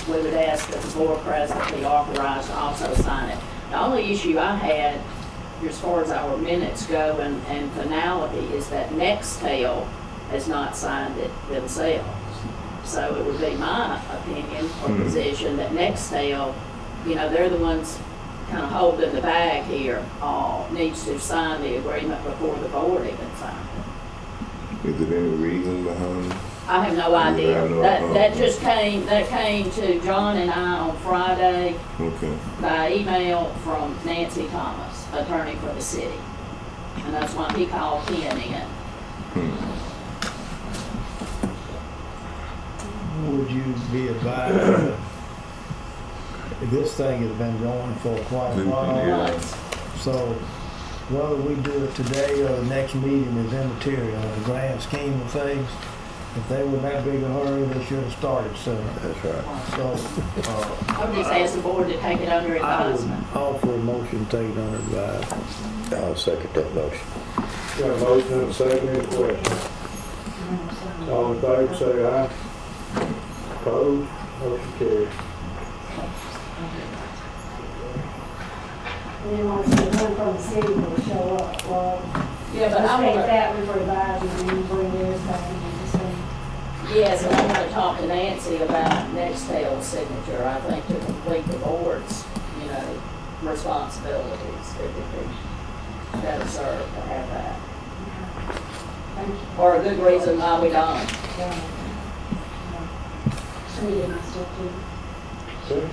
we would ask that the board president be authorized to also sign it. The only issue I had, as far as our minutes go and finality, is that Nextel has not signed it themselves. So it would be my opinion or position that Nextel, they're the ones kind of holding the bag here, needs to sign the agreement before the board even signs it. is there any reason behind? I have no idea. have no- That came to John and I on Friday Okay. by email from Nancy Thomas, attorney for the city. And that's why he called Ken in. Would you be advised, this thing has been going for quite a while, Yeah. so whether we do it today or the next meeting is immaterial in the grand scheme of things. If they were in that big a hurry, they should have started sooner. That's right. So, I would just ask the board to take it under I would advisement. offer a motion taken under advisement. I'll second that motion. Got a motion and a second, any questions? All in favor, say aye. Opposed, motion carried. And then once the one from the city will show up, well, Yeah, but let's I take want to, that one for advisement and then bring theirs back into the same. yes, and I want to talk to Nancy about Nextel's signature. I think to complete the board's, responsibilities, it would be better served to have that. Thank you. Or a good reason why we don't. I need my stuff too. Okay.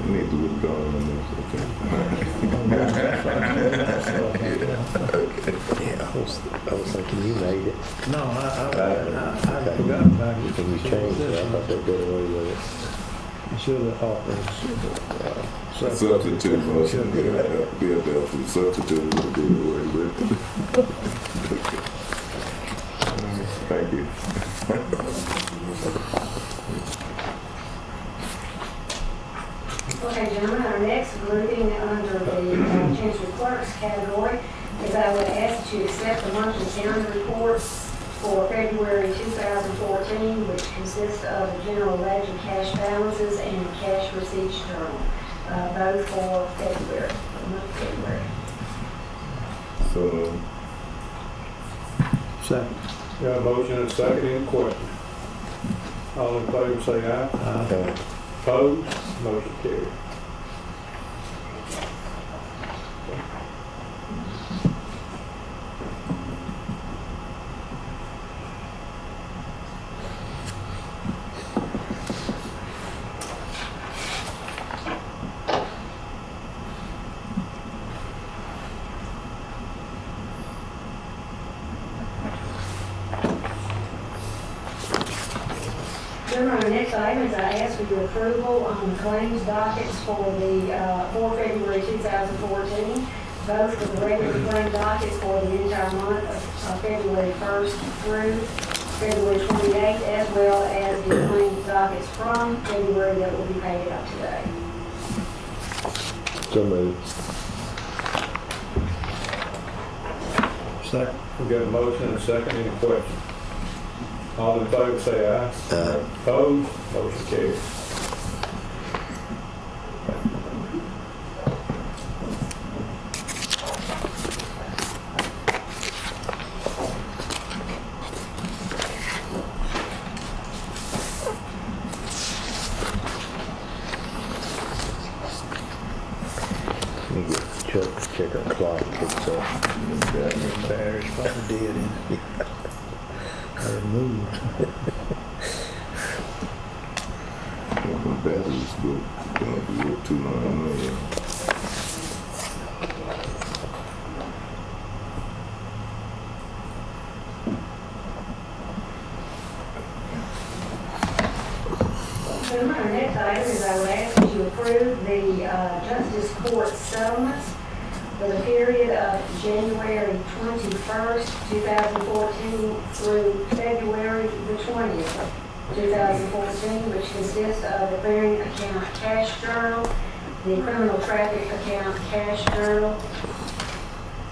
We need to withdraw on this, Yeah, I was thinking you made it. No, I forgot about it. When you changed it, I thought they'd get away with it. I should have offered. Substitute motion, be a Delphi, substitute would be the way with it. Thank you. Okay, gentlemen, our next grouping under the Chancery Clerk's category is I would ask that you accept the monthly calendar reports for February 2014, which consists of the general ledger cash balances and the cash receipts journal, both for February, the month of February. So, Second. Got a motion and a second, any questions? All in favor, say aye. Opposed, motion carried. Our next item is I ask for your approval on the claims dockets for February 2014, both for the regular claim dockets for the entire month of February 1st through February 28th, as well as the claim dockets from February that will be paid out today. So moved. Second. We got a motion and a second, any questions? All in favor say aye. Aye. Opposed? Motion carries. Let me get Chuck to check our clock. It's Battery's probably dead in it. I removed. The batteries will be work too long. Gentlemen, our next item is I would ask that you approve the Justice Court settlements for the period of January 21st, 2014 through February the 20th, 2014, which consists of the clearing account cash journal, the criminal traffic account cash journal,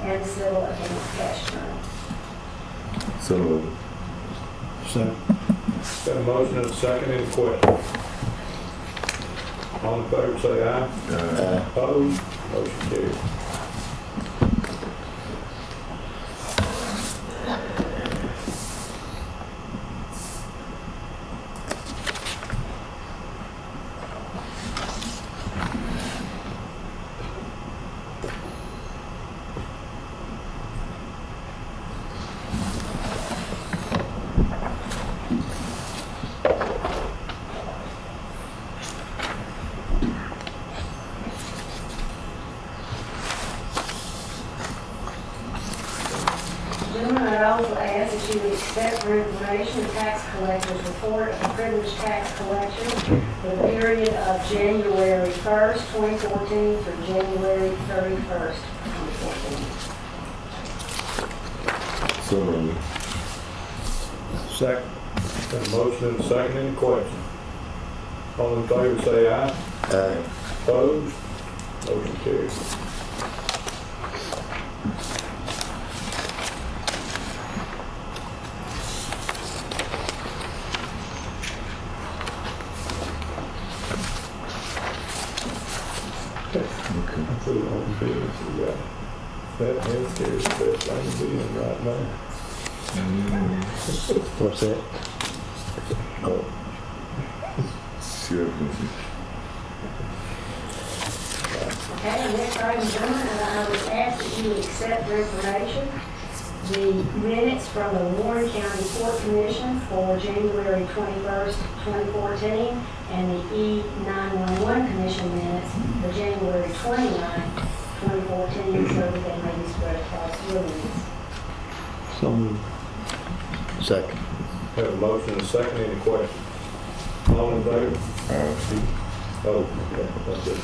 and the civil account cash journal. So moved. Second. Got a motion and a second, any questions? All in favor say aye. Aye. Opposed? Motion carries. Gentlemen, I'd also ask that you accept for information the tax collector's report of privileged tax collection for the period of January 1st, 2014 through January 31st, 2014. So moved. Second. Got a motion and a second, any questions? All in favor say aye. Aye. Opposed? Motion carries. Put it on business, we got that healthcare is the best thing to be in right now. What's that? Oh, Sure. Okay, and next item, gentlemen, I would ask that you accept for information the minutes from the Warren County Court Commission for January 21st, 2014, and the E911 Commission minutes for January 29th, 2014, so that they may be spread across your minutes. So moved. second. Have a motion and a second, any questions? All in favor? Oh, yeah, that's it.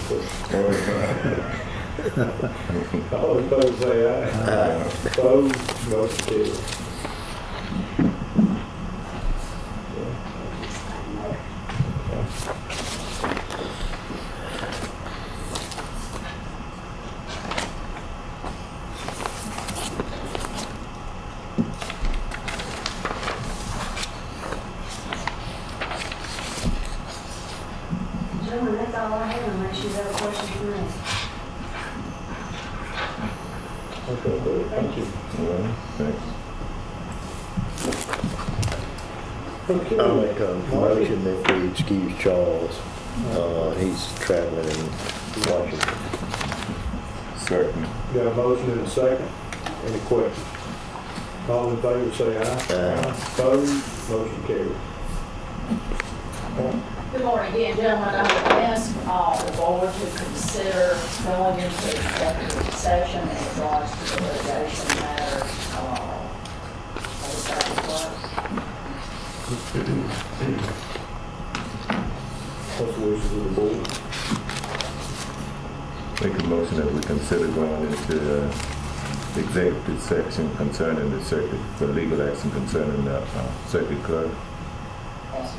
All in favor say aye. Aye. Opposed? Motion carries. Gentlemen, that's all I have unless you have a question for me. Okay, good. Thank you. Well, thanks. Okay. I'll make a motion that we excuse Charles. He's traveling in Washington. Second. Got a motion and a second. Any questions? All in favor say aye. Aye. Opposed? Motion carries. Good morning again, gentlemen. I would ask the board to consider going into executive session in regards to the litigation matter of the second class. What's the wishes of the board? Make a motion that we consider going into executive section concerning the circuit, for legal action concerning the circuit clerk. Yes.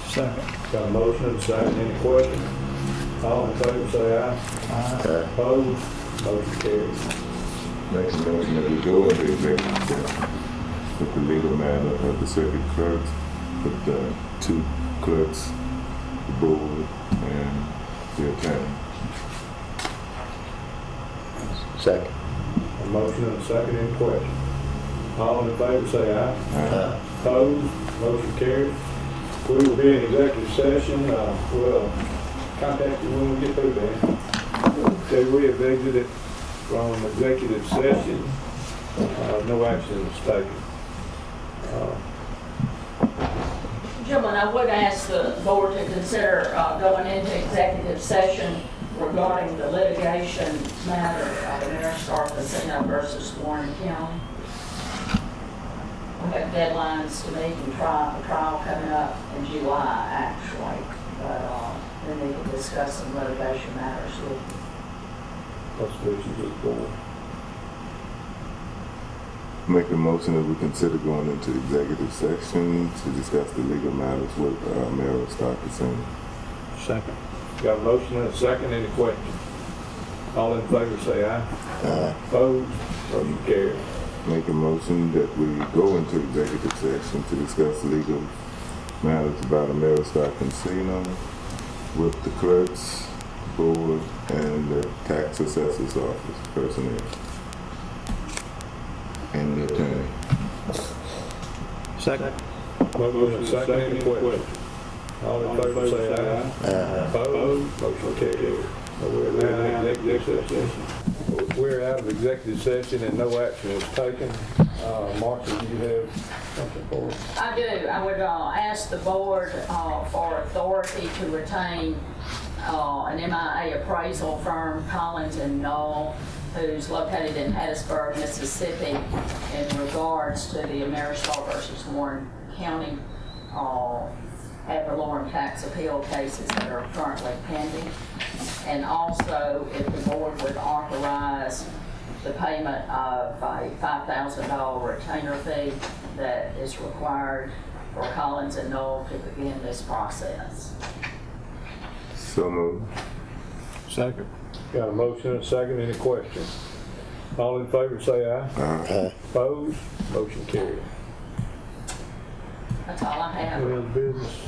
Second. Got a motion and a second. Any questions? All in favor say aye. Aye. Opposed? Motion carries. Make a motion that we go into executive session. with the legal matter of the circuit clerks, with the 2 clerks, the board, and the attorney. Second. A motion and a second, any question? All in favor say aye. Aye. Opposed, motion carried. We will be in executive session, we'll contact you when we get through that. Okay, we have exited from executive session, no action is taken. Gentlemen, I would ask the board to consider going into executive session regarding the litigation matter of Ameristar Casino versus Warren County. We have deadlines to meet and trial coming up in July, actually, but we need to discuss some litigation matters with you. Possibilities of the board. Make a motion that we consider going into executive session to discuss the legal matters with Ameristar Casino. Second. Got a motion and a second, any questions? All in favor say aye. Aye. Opposed, motion carried. Make a motion that we go into executive session to discuss legal matters about Ameristar Casino with the clerks, board, and the tax assessor's office personnel. And the attorney. Second. Motion and second, any questions? All in favor say aye. Aye. Opposed, motion carried. We're now in executive session. We're out of executive session and no action was taken. Martha, do you have something for us? I do. I would ask the board for authority to retain an MIA appraisal firm, Collins and Knoll, who's located in Hattiesburg, Mississippi, in regards to the Ameristar versus Warren County ad valorem tax appeal cases that are currently pending. And also, if the board would authorize the payment of a $5,000 retainer fee that is required for Collins and Knoll to begin this process. So moved. Second. Got a motion and a second, any questions? All in favor say aye. Aye. Opposed, motion carried. That's all I have. Any other business?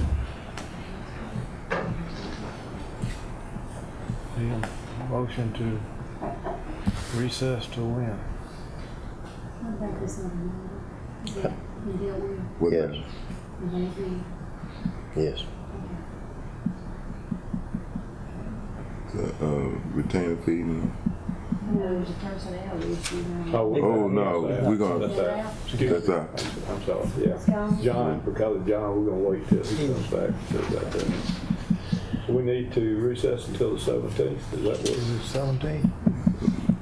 Motion to recess to when? What about this other matter? Is that you deal with? What Yes. matter? The AV? Yes. The retainer fee. No, there's a personnel issue. Oh, no, we're gonna, That's out. Excuse that's me. out. I'm sorry, It's yeah. gone? John, because of John, we're gonna wait till he comes back. So that, we need to recess until the 17th, is that what it is? 17.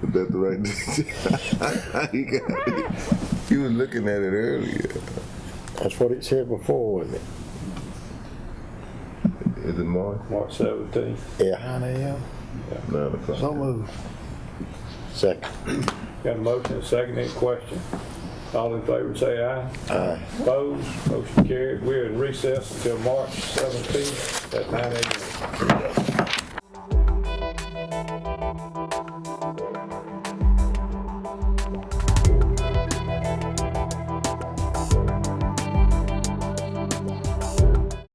Is that the right date? You got it. You was looking at it earlier. That's what it said before, wasn't it? Is it March? March 17th. Yeah. 9 a.m. 9 o'clock. So moved. Second. Got a motion and a second, any question? All in favor say aye. Aye. Opposed, motion carried. We're in recess until March 17th at 9 a.m.